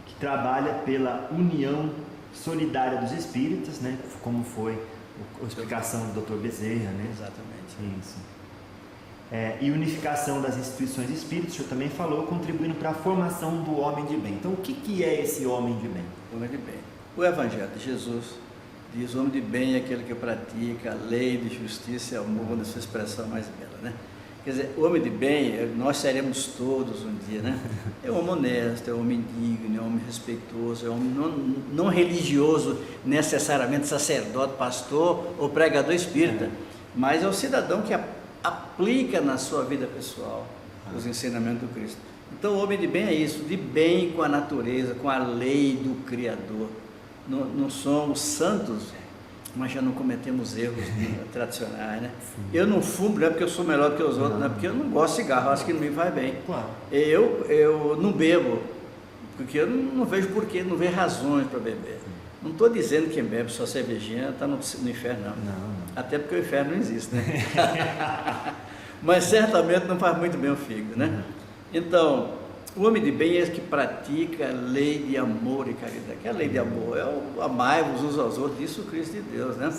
que trabalha pela união solidária dos espíritas, né? Como foi a explicação do Dr. Bezerra, né? Exatamente. Isso. E unificação das instituições espíritas, o senhor também falou, contribuindo para a formação do homem de bem. Então, o que é esse homem de bem? Homem de bem. O Evangelho de Jesus diz: homem de bem é aquele que pratica a lei de justiça e amor, na sua expressão mais bela, né? Quer dizer, o homem de bem, nós seremos todos um dia, né? É um homem honesto, é um homem digno, é um homem respeitoso, é um homem não religioso, necessariamente sacerdote, pastor ou pregador espírita, mas é o cidadão que aplica na sua vida pessoal os ensinamentos do Cristo. Então, o homem de bem é isso, de bem com a natureza, com a lei do Criador. Não somos santos, mas já não cometemos erros tradicionais, né? Eu não fumo, não é porque eu sou melhor do que os outros, não é porque eu não gosto de cigarro, acho que não me vai bem. Claro. Eu não bebo, porque eu não vejo porquê, não vejo razões para beber. Não estou dizendo que quem bebe só cervejinha está no inferno, não. Até porque o inferno não existe, né? Mas certamente não faz muito bem o fígado, né? Então, o homem de bem é esse que pratica a lei de amor e caridade. Que a lei de amor é o amai-vos uns aos outros, isso é o Cristo de Deus, né?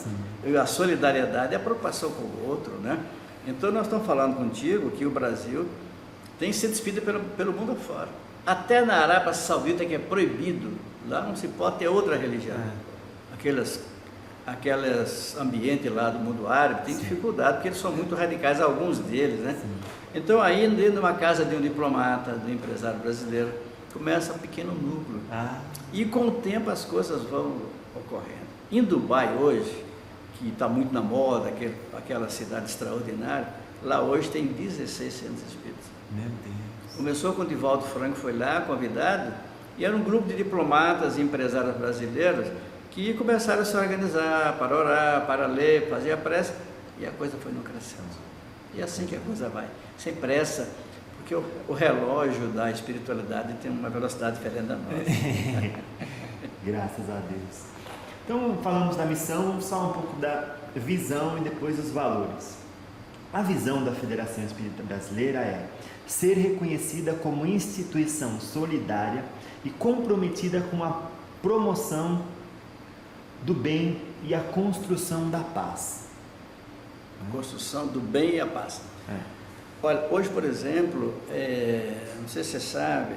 A solidariedade é a preocupação com o outro, né? Então, nós estamos falando contigo que o Brasil tem sido espírita pelo mundo afora. Até na Arábia Saudita, que é proibido, lá não se pode ter outra religião. Aqueles ambientes lá do mundo árabe têm dificuldade, porque eles são muito radicais, alguns deles, né? Então, aí, dentro de uma casa de um diplomata, de um empresário brasileiro, começa um pequeno núcleo. E com o tempo as coisas vão ocorrendo. Em Dubai hoje, que está muito na moda, aquela cidade extraordinária, lá hoje tem 16 centros espíritas. Meu Deus. Começou quando Divaldo Franco foi lá, convidado, e era um grupo de diplomatas e empresários brasileiros que começaram a se organizar para orar, para ler, fazer a prece, e a coisa foi não crescendo. E é assim que a coisa vai, sem pressa, porque o relógio da espiritualidade tem uma velocidade diferente da nossa. Graças a Deus. Então, falamos da missão, só um pouco da visão e depois os valores. A visão da Federação Espírita Brasileira é ser reconhecida como instituição solidária e comprometida com a promoção do bem e a construção da paz. Construção do bem e a paz. Olha, hoje, por exemplo, não sei se você sabe,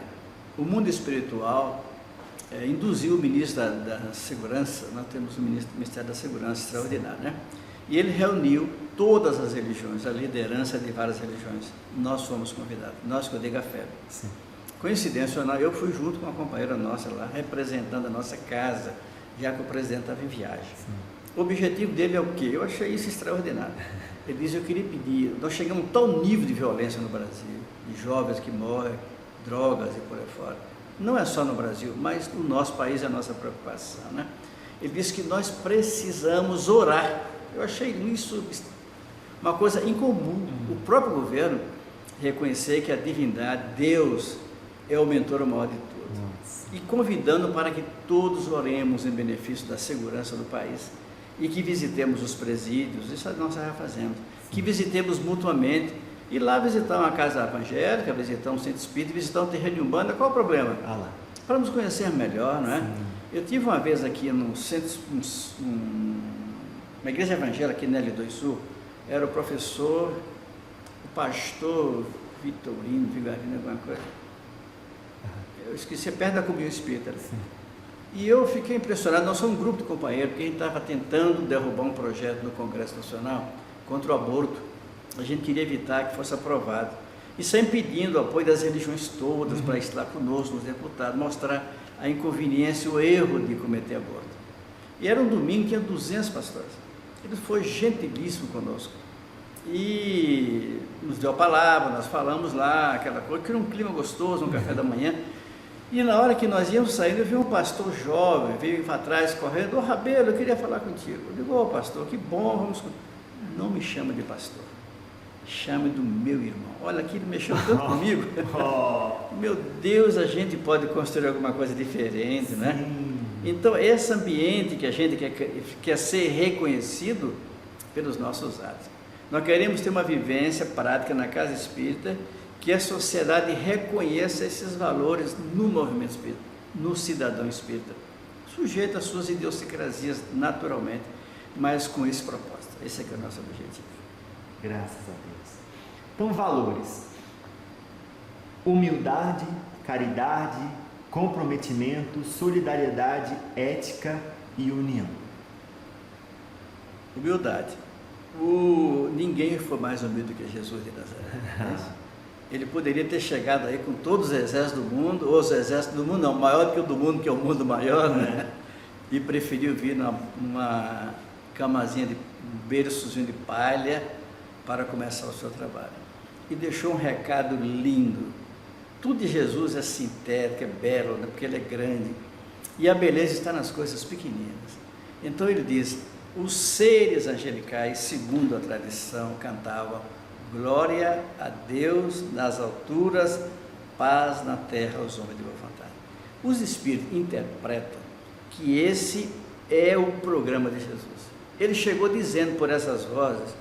o mundo espiritual induziu o ministro da Segurança, nós temos o Ministério da Segurança extraordinário, né? E ele reuniu todas as religiões, a liderança de várias religiões. Nós fomos convidados, nós que eu digo a FEB. Coincidência, eu fui junto com uma companheira nossa lá, representando a nossa casa, já que o presidente estava em viagem. O objetivo dele é o quê? Eu achei isso extraordinário. Ele diz: eu queria pedir, nós chegamos a um tal nível de violência no Brasil, de jovens que morrem, drogas e por aí fora. Não é só no Brasil, mas no nosso país é a nossa preocupação, né? Ele disse que nós precisamos orar. Eu achei isso uma coisa incomum. O próprio governo reconhecer que a divindade, Deus, é o mentor maior de todos. E convidando para que todos oremos em benefício da segurança do país e que visitemos os presídios, isso nós estamos fazendo, que visitemos mutuamente, e lá visitar uma casa evangélica, visitar um centro espírita, visitar um terreiro de umbanda. Qual o problema? Para nos conhecer melhor, não é? Eu tive uma vez aqui no centro, uma igreja evangélica aqui na L2 Sul, era o professor, o pastor Vitorino, Vigarino, alguma coisa. Eu esqueci, é perto da Comunhão Espírita. E eu fiquei impressionado, nós somos um grupo de companheiros, porque a gente estava tentando derrubar um projeto no Congresso Nacional contra o aborto. A gente queria evitar que fosse aprovado. E sempre pedindo o apoio das religiões todas para estar conosco, os deputados, mostrar a inconveniência, o erro de cometer aborto. E era um domingo, tinha 200 pastores. Ele foi gentilíssimo conosco. E nos deu a palavra, nós falamos lá, aquela coisa, que era um clima gostoso, um café da manhã. E na hora que nós íamos saindo, eu vi um pastor jovem, veio para trás correndo, ô Rabelo, eu queria falar contigo. Eu digo, ô pastor, que bom, vamos... Não me chama de pastor, chame do meu irmão. Olha, aquilo mexeu tanto comigo. Meu Deus, a gente pode construir alguma coisa diferente, né? Então, esse ambiente que a gente quer ser reconhecido pelos nossos atos. Nós queremos ter uma vivência prática na casa espírita, que a sociedade reconheça esses valores no movimento espírita, no cidadão espírita, sujeito às suas idiosincrasias naturalmente, mas com esse propósito. Esse é que é o nosso objetivo. Graças a Deus. Então, valores: humildade, caridade, comprometimento, solidariedade, ética e união. Humildade. Ninguém foi mais humilde que Jesus de Nazaré. Ele poderia ter chegado aí com todos os exércitos do mundo, ou os exércitos do mundo não, maior do que o do mundo, que é o mundo maior, né? E preferiu vir numa camazinha de berçozinho de palha para começar o seu trabalho. E deixou um recado lindo. Tudo de Jesus é sintético, é belo, né? Porque ele é grande. E a beleza está nas coisas pequeninas. Então ele diz, os seres angelicais, segundo a tradição, cantavam: glória a Deus nas alturas, paz na terra aos homens de boa vontade. Os espíritos interpretam que esse é o programa de Jesus. Ele chegou dizendo por essas vozes: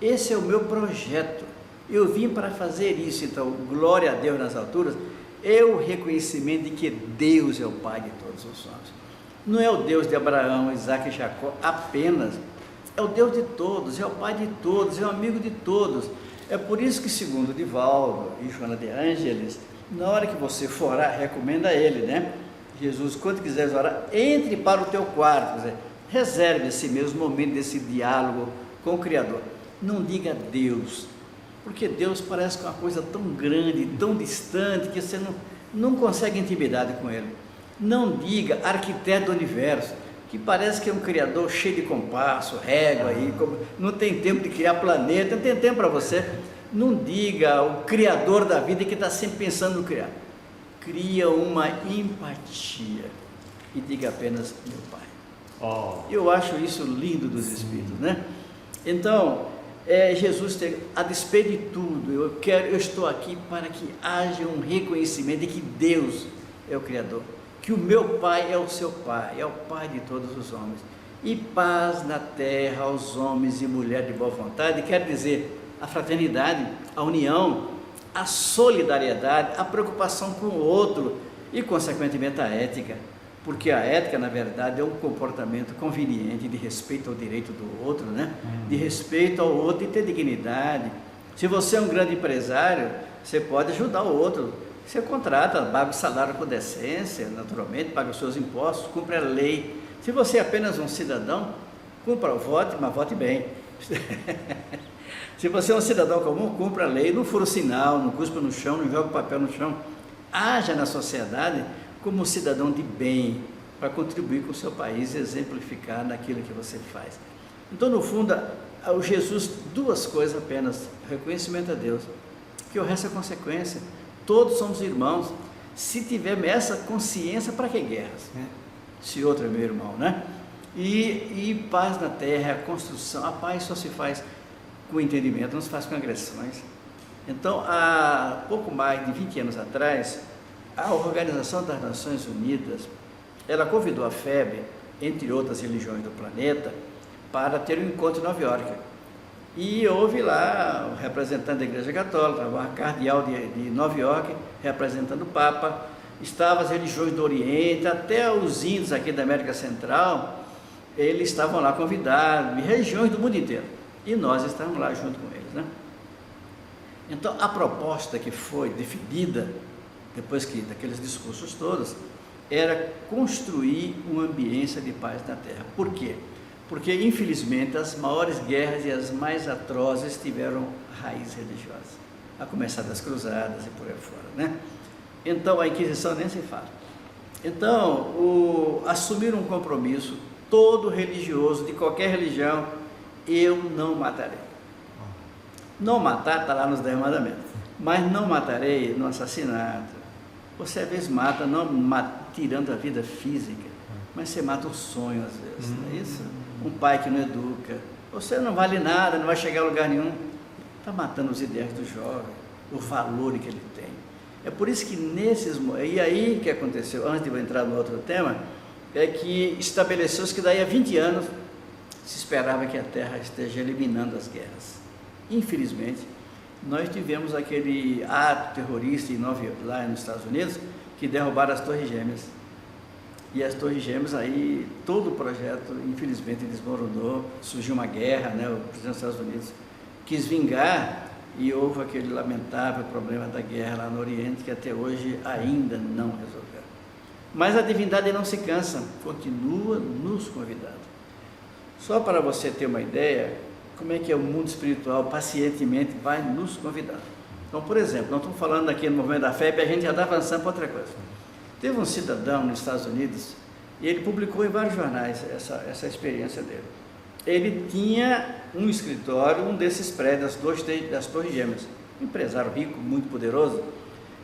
esse é o meu projeto, eu vim para fazer isso. Então, glória a Deus nas alturas é o reconhecimento de que Deus é o Pai de todos os homens. Não é o Deus de Abraão, Isaac e Jacó apenas, é o Deus de todos, é o Pai de todos, é o amigo de todos. É por isso que, segundo Divaldo e Joana de Ângeles, na hora que você for orar, recomenda a ele, né? Jesus, quando quiseres orar, entre para o teu quarto, quer dizer, reserve esse mesmo momento desse diálogo com o Criador. Não diga Deus, porque Deus parece que é uma coisa tão grande, tão distante, que você não consegue intimidade com Ele. Não diga arquiteto do universo, que parece que é um criador cheio de compasso, régua, aí, não tem tempo de criar planeta, não tem tempo para você. Não diga o criador da vida, que está sempre pensando no criar. Cria uma empatia e diga apenas meu Pai. Eu acho isso lindo dos Espíritos, né? Então, Jesus, a despeito de tudo, eu estou aqui para que haja um reconhecimento de que Deus é o Criador, que o meu Pai é o seu Pai, é o Pai de todos os homens, e paz na terra aos homens e mulheres de boa vontade, quer dizer, a fraternidade, a união, a solidariedade, a preocupação com o outro e, consequentemente, a ética, porque a ética, na verdade, é um comportamento conveniente de respeito ao direito do outro, né? De respeito ao outro e ter dignidade. Se você é um grande empresário, você pode ajudar o outro. Você contrata, paga o salário com decência, naturalmente, paga os seus impostos, cumpre a lei. Se você é apenas um cidadão, cumpra o voto, mas vote bem. Se você é um cidadão comum, cumpra a lei, não fura o sinal, não cuspa no chão, não joga o papel no chão. Haja na sociedade como um cidadão de bem, para contribuir com o seu país e exemplificar naquilo que você faz. Então, no fundo, o Jesus, duas coisas apenas: reconhecimento a Deus, que o resto é consequência. Todos somos irmãos. Se tivermos essa consciência, para que guerras? Se outro é meu irmão, né? E paz na terra, a construção. A paz só se faz com entendimento, não se faz com agressões. Então, há pouco mais de 20 anos atrás, a Organização das Nações Unidas, ela convidou a FEB, entre outras religiões do planeta, para ter um encontro em Nova York. E houve lá o representante da Igreja Católica, o cardeal de Nova York, representando o Papa, estavam as religiões do Oriente, até os índios aqui da América Central, eles estavam lá convidados, de regiões do mundo inteiro, e nós estávamos lá junto com eles, né? Então, a proposta que foi definida, depois daqueles discursos todos, era construir uma ambiência de paz na Terra. Por quê? Porque, infelizmente, as maiores guerras e as mais atrozes tiveram raiz religiosa, a começar das cruzadas e por aí fora, né? Então, a Inquisição nem se fala. Então, assumir um compromisso, todo religioso, de qualquer religião, eu não matarei. Não matar está lá nos 10 mandamentos, mas não matarei no assassinato. Você às vezes mata, não tirando a vida física, mas você mata o sonho às vezes, não é isso? Um pai que não educa, você não vale nada, não vai chegar a lugar nenhum, está matando os ideais do jovem, o valor que ele tem. É por isso que e aí o que aconteceu, antes de eu entrar no outro tema, é que estabeleceu-se que daí a 20 anos se esperava que a Terra esteja eliminando as guerras. Infelizmente, nós tivemos aquele ato terrorista lá nos Estados Unidos, que derrubaram as Torres Gêmeas. E as Torres Gêmeas, aí todo o projeto, infelizmente, desmoronou, surgiu uma guerra, né? O presidente dos Estados Unidos quis vingar e houve aquele lamentável problema da guerra lá no Oriente, que até hoje ainda não resolveu. Mas a divindade não se cansa, continua nos convidando. Só para você ter uma ideia, como é que é o mundo espiritual, pacientemente vai nos convidando. Então, por exemplo, nós estamos falando aqui no movimento da fé, e a gente já está avançando para outra coisa. Teve um cidadão nos Estados Unidos, e ele publicou em vários jornais essa experiência dele. Ele tinha um escritório, um desses prédios das Torres Gêmeas, um empresário rico, muito poderoso,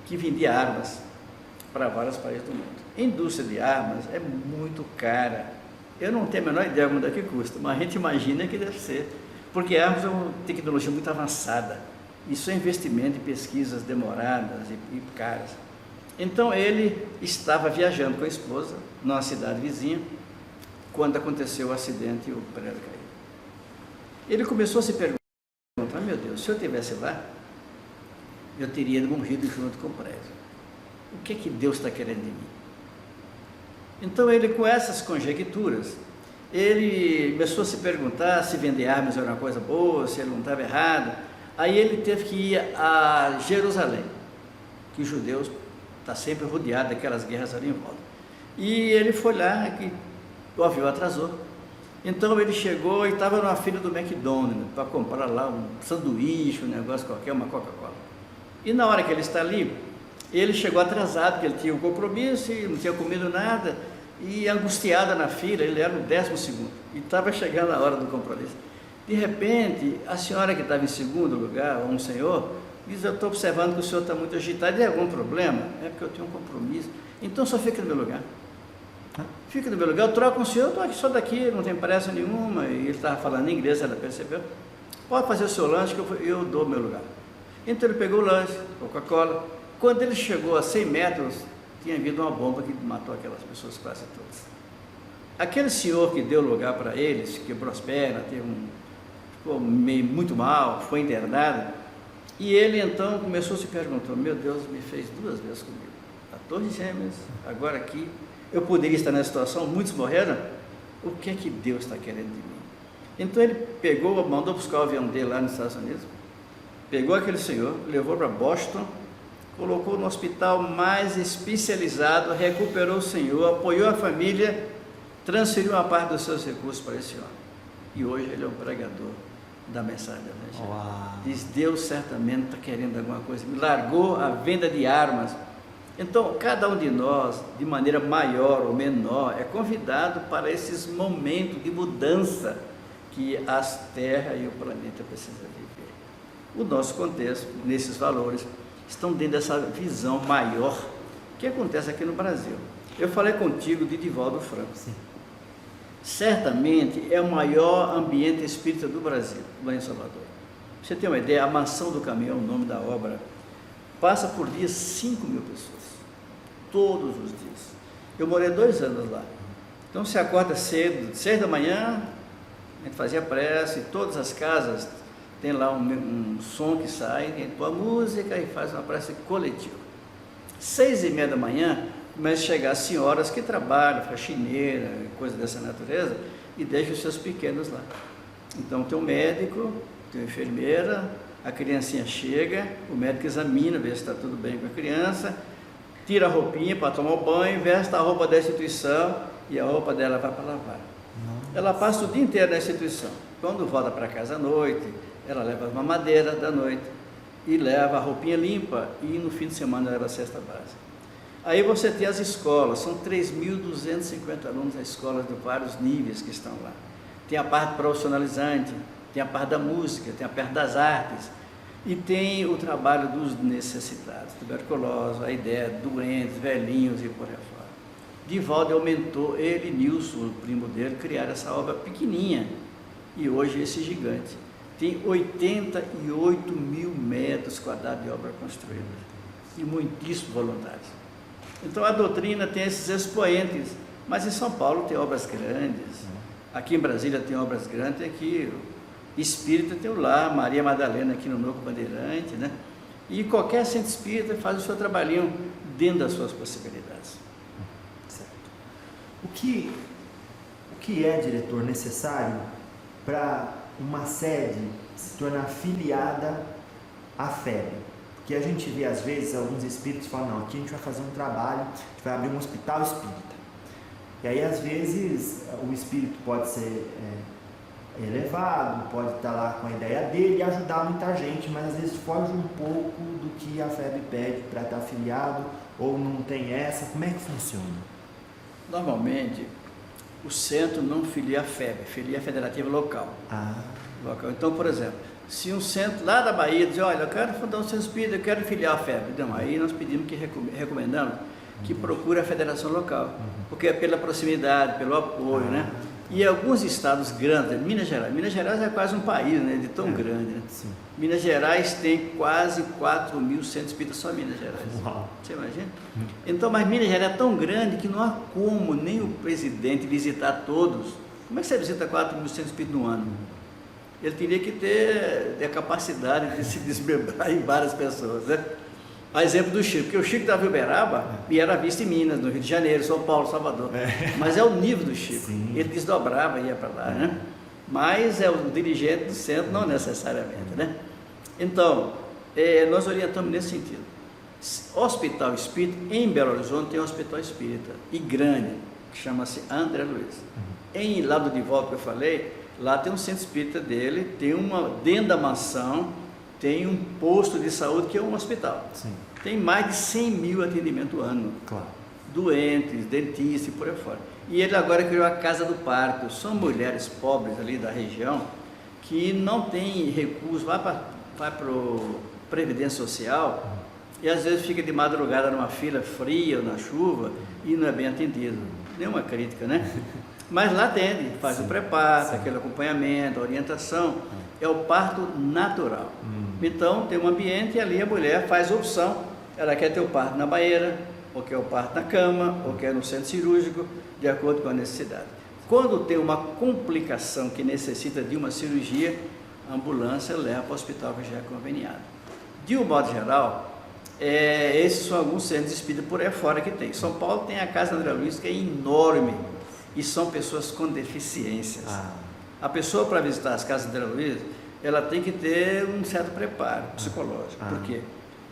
que vendia armas para vários países do mundo. A indústria de armas é muito cara. Eu não tenho a menor ideia quanto é que custa, mas a gente imagina que deve ser, porque armas é uma tecnologia muito avançada. Isso é investimento em pesquisas demoradas e caras. Então ele estava viajando com a esposa numa cidade vizinha, quando aconteceu o acidente e o prédio caiu. Ele começou a se perguntar, meu Deus, se eu estivesse lá, eu teria morrido junto com o prédio. O que é que Deus está querendo de mim? Então ele, com essas conjecturas, ele começou a se perguntar se vender armas era uma coisa boa, se ele não estava errado. Aí ele teve que ir a Jerusalém, que os judeus estão sempre rodeados daquelas guerras ali em volta. E ele foi lá, que o avião atrasou. Então ele chegou e estava numa fila do McDonald's para comprar lá um sanduíche, um negócio qualquer, uma Coca-Cola. E na hora que ele está ali, ele chegou atrasado, porque ele tinha um compromisso e não tinha comido nada, e angustiado na fila, ele era o 12º, e estava chegando a hora do compromisso. De repente, a senhora que estava em segundo lugar, ou um senhor, diz, eu estou observando que o senhor está muito agitado, tem algum problema? É porque eu tenho um compromisso. Então só fica no meu lugar. Fica no meu lugar, eu troco com o senhor, eu estou aqui só daqui, não tem pressa nenhuma. E ele estava falando em inglês, ela percebeu. Pode fazer o seu lanche que eu dou o meu lugar. Então ele pegou o lanche, Coca-Cola. Quando ele chegou a 100 metros, tinha havido uma bomba que matou aquelas pessoas quase todas. Aquele senhor que deu lugar para eles, quebrou as pernas, ficou muito mal, foi internado. E ele então começou a se perguntar, meu Deus, me fez 2 vezes comigo. A Torres Gêmeas, agora aqui. Eu poderia estar nessa situação, muitos morreram. O que é que Deus está querendo de mim? Então ele mandou buscar o avião dele lá nos Estados Unidos, pegou aquele senhor, levou para Boston, colocou no hospital mais especializado, recuperou o senhor, apoiou a família, transferiu uma parte dos seus recursos para esse homem. E hoje ele é um pregador da mensagem do Evangelho. Diz, Deus certamente está querendo alguma coisa. Me largou a venda de armas. Então, cada um de nós, de maneira maior ou menor, é convidado para esses momentos de mudança que a Terra e o planeta precisam viver. O nosso contexto, nesses valores, estão dentro dessa visão maior que acontece aqui no Brasil. Eu falei contigo de Divaldo Franco. Sim. Certamente é o maior ambiente espírita do Brasil, lá em Salvador. Você tem uma ideia, a Mansão do Caminhão, o nome da obra, passa por dia 5.000 pessoas, todos os dias. Eu morei 2 anos lá. Então você acorda cedo, 6 da manhã, a gente fazia prece, todas as casas tem lá um som que sai, a gente põe a música e faz uma prece coletiva. 6h30 da manhã, começa a chegar senhoras que trabalham, faxineira, coisa dessa natureza, e deixa os seus pequenos lá. Então tem um médico, tem uma enfermeira, a criancinha chega, o médico examina, vê se está tudo bem com a criança, tira a roupinha para tomar o banho, veste a roupa da instituição e a roupa dela vai para lavar. Ela passa o dia inteiro na instituição. Quando volta para casa à noite, ela leva as mamadeiras da noite e leva a roupinha limpa e no fim de semana leva a cesta básica. Aí você tem as escolas, são 3.250 alunos nas escolas de vários níveis que estão lá. Tem a parte profissionalizante, tem a parte da música, tem a parte das artes e tem o trabalho dos necessitados, tuberculosos, a ideia, doentes, velhinhos e por aí fora. Divaldo aumentou, ele e Nilson, o primo dele, criaram essa obra pequenininha e hoje esse gigante. Tem 88 mil metros quadrados de obra construída e muitíssimos voluntários. Então a doutrina tem esses expoentes, mas em São Paulo tem obras grandes, aqui em Brasília tem obras grandes, aqui espírita tem o lar, Maria Madalena aqui no Núcleo Bandeirante, né? E qualquer centro espírita faz o seu trabalhinho dentro das suas possibilidades. Certo. O que é, diretor, necessário para uma sede se tornar filiada à FEB? Porque a gente vê às vezes alguns espíritos falam, não, aqui a gente vai fazer um trabalho, a gente vai abrir um hospital espírita. E aí às vezes o espírito pode ser elevado, pode estar lá com a ideia dele e ajudar muita gente, mas às vezes foge um pouco do que a FEB pede para estar afiliado, ou não tem essa. Como é que funciona? Normalmente o centro não filia a FEB, filia a Federativa Local. Local. Então, por exemplo, se um centro lá da Bahia diz, olha, eu quero fundar um centro espírita, eu quero filiar a FEB, então, aí nós pedimos que recomendamos que procure a federação local, porque é pela proximidade, pelo apoio, né? E alguns estados grandes, Minas Gerais é quase um país, né? De tão grande, né? Sim. Minas Gerais tem quase 4.000 centros espíritas só em Minas Gerais. Uau. Você imagina? Então, mas Minas Gerais é tão grande que não há como nem o presidente visitar todos. Como é que você visita 4.000 centros espíritas no ano? Ele teria que ter a capacidade de se desmembrar em várias pessoas, né? A exemplo do Chico, porque o Chico da Uberaba e era visto em Minas, no Rio de Janeiro, São Paulo, Salvador. Mas é o nível do Chico. Sim. Ele desdobrava e ia para lá, né? Mas é o dirigente do centro, não necessariamente, né? Então, nós orientamos nesse sentido. Hospital Espírita, em Belo Horizonte tem um hospital espírita, e grande, que chama-se André Luiz. Em lá do Divaldo que eu falei, lá tem um centro espírita dele, tem dentro da mansão, tem um posto de saúde que é um hospital. Sim. Tem mais de 100 mil atendimentos ano. Claro. Doentes, dentistas e por aí fora. E ele agora criou a Casa do Parto. São mulheres pobres ali da região que não têm recursos, vai para o Previdência Social e às vezes fica de madrugada numa fila fria ou na chuva e não é bem atendido. Nenhuma crítica, né? Mas lá atende, faz o pré-parto, aquele acompanhamento, a orientação. É o parto natural. Então tem um ambiente e ali a mulher faz a opção. Ela quer ter o parto na banheira, ou quer o parto na cama, ou quer no centro cirúrgico, de acordo com a necessidade. Quando tem uma complicação que necessita de uma cirurgia, a ambulância leva para o hospital que já é conveniado. De um modo geral, esses são alguns centros espíritas por aí fora que tem. São Paulo tem a Casa André Luiz, que é enorme, e são pessoas com deficiências. A pessoa, para visitar as Casas André Luiz, ela tem que ter um certo preparo psicológico. Por quê?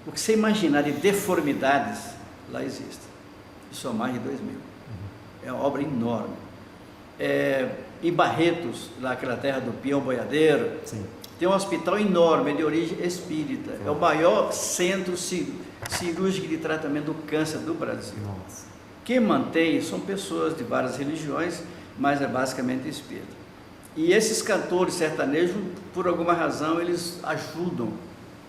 O que você imaginar de deformidades, lá existe. E são mais de 2.000. É uma obra enorme. Em Barretos, lá aquela terra do peão boiadeiro, Sim. tem um hospital enorme de origem espírita. É o maior centro cirúrgico de tratamento do câncer do Brasil. Nossa. Quem mantém são pessoas de várias religiões, mas é basicamente espírita. E esses cantores sertanejos, por alguma razão, eles ajudam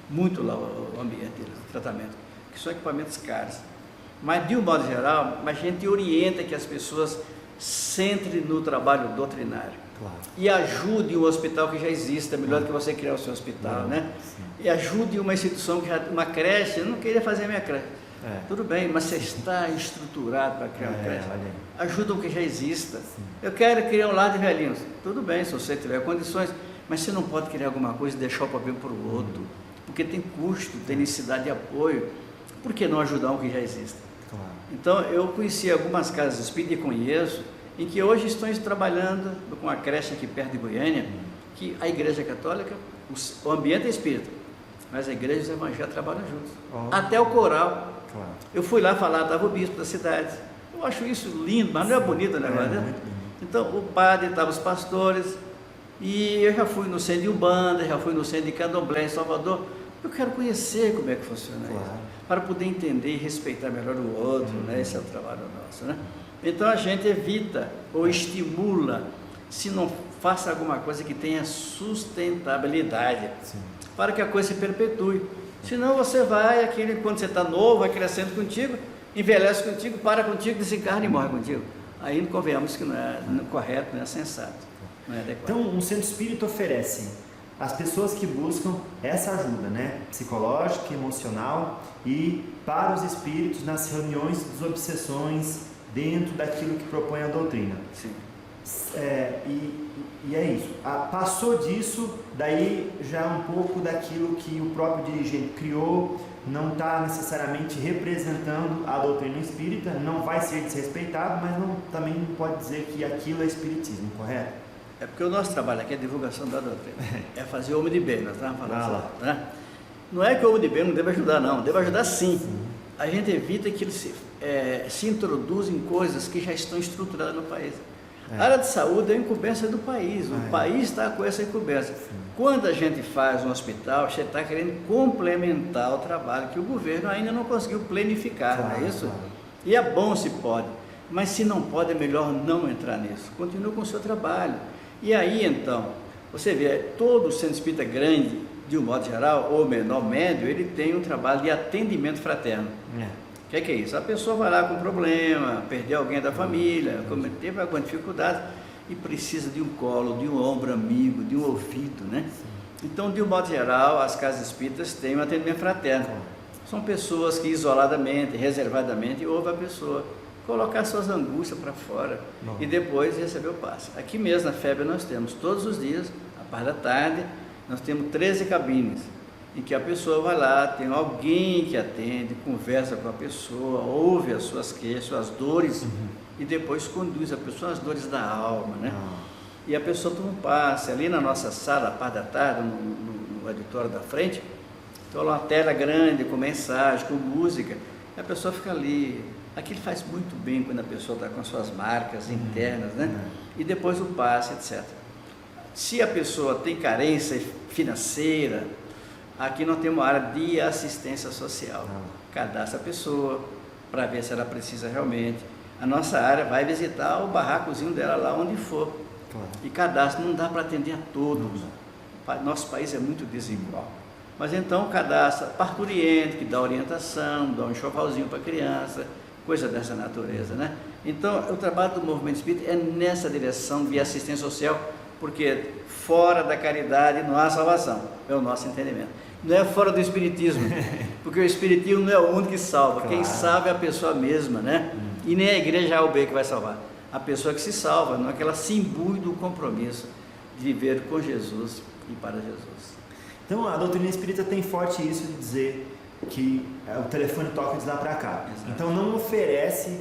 muito lá o ambiente deles, o tratamento, que são equipamentos caros. Mas, de um modo geral, a gente orienta que as pessoas centrem no trabalho doutrinário. Claro. E ajude um hospital que já existe, é melhor do que você criar o seu hospital, né? Sim. E ajude uma instituição, uma creche, eu não queria fazer a minha creche. Tudo bem, mas você está estruturado para criar uma creche. Ajuda o que já exista. Sim. Eu quero criar um lar de velhinhos. Tudo bem, se você tiver condições, mas você não pode criar alguma coisa e deixar o problema para o outro, porque tem custo, tem necessidade de apoio. Por que não ajudar o que já existe? Claro. Então, eu conheci algumas casas espíritas e conheço, em que hoje estão trabalhando com a creche aqui perto de Goiânia, que a Igreja Católica, o ambiente é espírita, mas a Igreja e os evangélicos trabalham juntos. Até o coral. Claro. Eu fui lá falar, estava o bispo da cidade. Eu acho isso lindo, mas não é bonito o negócio, né? Então, o padre, estavam os pastores, e eu já fui no centro de Umbanda, já fui no centro de Candomblé, em Salvador. Eu quero conhecer como é que funciona isso, para poder entender e respeitar melhor o outro, né? Esse é o trabalho nosso, né? Então, a gente evita ou estimula, se não faça alguma coisa que tenha sustentabilidade, para que a coisa se perpetue. Senão você vai, quando você está novo, vai crescendo contigo, envelhece contigo, para contigo, desencarna e morre contigo. Aí convenhamos que não é correto, não é sensato, não é adequado. Então, um centro espírita oferece às pessoas que buscam essa ajuda, né? Psicológica, emocional, e para os espíritos nas reuniões de desobsessões dentro daquilo que propõe a doutrina. Sim. E é isso. Passou disso, daí já é um pouco daquilo que o próprio dirigente criou, não está necessariamente representando a doutrina espírita, não vai ser desrespeitado, mas também não pode dizer que aquilo é espiritismo, correto? É porque o nosso trabalho aqui é a divulgação da doutrina, é fazer o homem de bem, nós estávamos falando, né? Não é que o homem de bem não deve ajudar, não, deve ajudar sim. A gente evita que ele se introduza em coisas que já estão estruturadas no país. A área de saúde é a incumbência do país, o país está com essa incumbência. Quando a gente faz um hospital, você está querendo complementar o trabalho que o governo ainda não conseguiu planificar, não é isso? E é bom se pode, mas se não pode é melhor não entrar nisso, continue com o seu trabalho. E aí então, você vê, todo centro espírita grande, de um modo geral, ou menor, médio, ele tem um trabalho de atendimento fraterno. O que é isso? A pessoa vai lá com problema, perdeu alguém da família, teve alguma dificuldade e precisa de um colo, de um ombro amigo, de um ouvido, né? Então, de um modo geral, as casas espíritas têm um atendimento fraterno. São pessoas que isoladamente, reservadamente, ouvem a pessoa colocar suas angústias para fora e depois receber o passe. Aqui mesmo na FEB nós temos todos os dias, à parte da tarde, nós temos 13 cabines, em que a pessoa vai lá, tem alguém que atende, conversa com a pessoa, ouve as suas queixas, suas dores, e depois conduz a pessoa às dores da alma, né? E a pessoa toma um passe. Ali na nossa sala, a parte da tarde, no auditório da frente, tem uma tela grande, com mensagem, com música, e a pessoa fica ali. Aquilo faz muito bem quando a pessoa está com suas marcas internas, né? E depois o passe, etc. Se a pessoa tem carência financeira, aqui nós temos uma área de assistência social. Cadastra a pessoa para ver se ela precisa realmente. A nossa área vai visitar o barracozinho dela lá onde for. E cadastra, não dá para atender a todos. Nosso país é muito desigual. Mas então cadastra parturiente, que dá orientação, dá um enxovalzinho para a criança, coisa dessa natureza, né? Então, o trabalho do movimento espírita é nessa direção de assistência social, porque fora da caridade não há salvação, é o nosso entendimento. Não é fora do espiritismo, porque o espiritismo não é o único que salva, quem salva é a pessoa mesma, né? E nem a igreja A ou B que vai salvar, a pessoa que se salva, não é que ela se imbui do compromisso de viver com Jesus e para Jesus. Então, a doutrina espírita tem forte isso de dizer que o telefone toca de lá para cá. Exato. Então, não oferece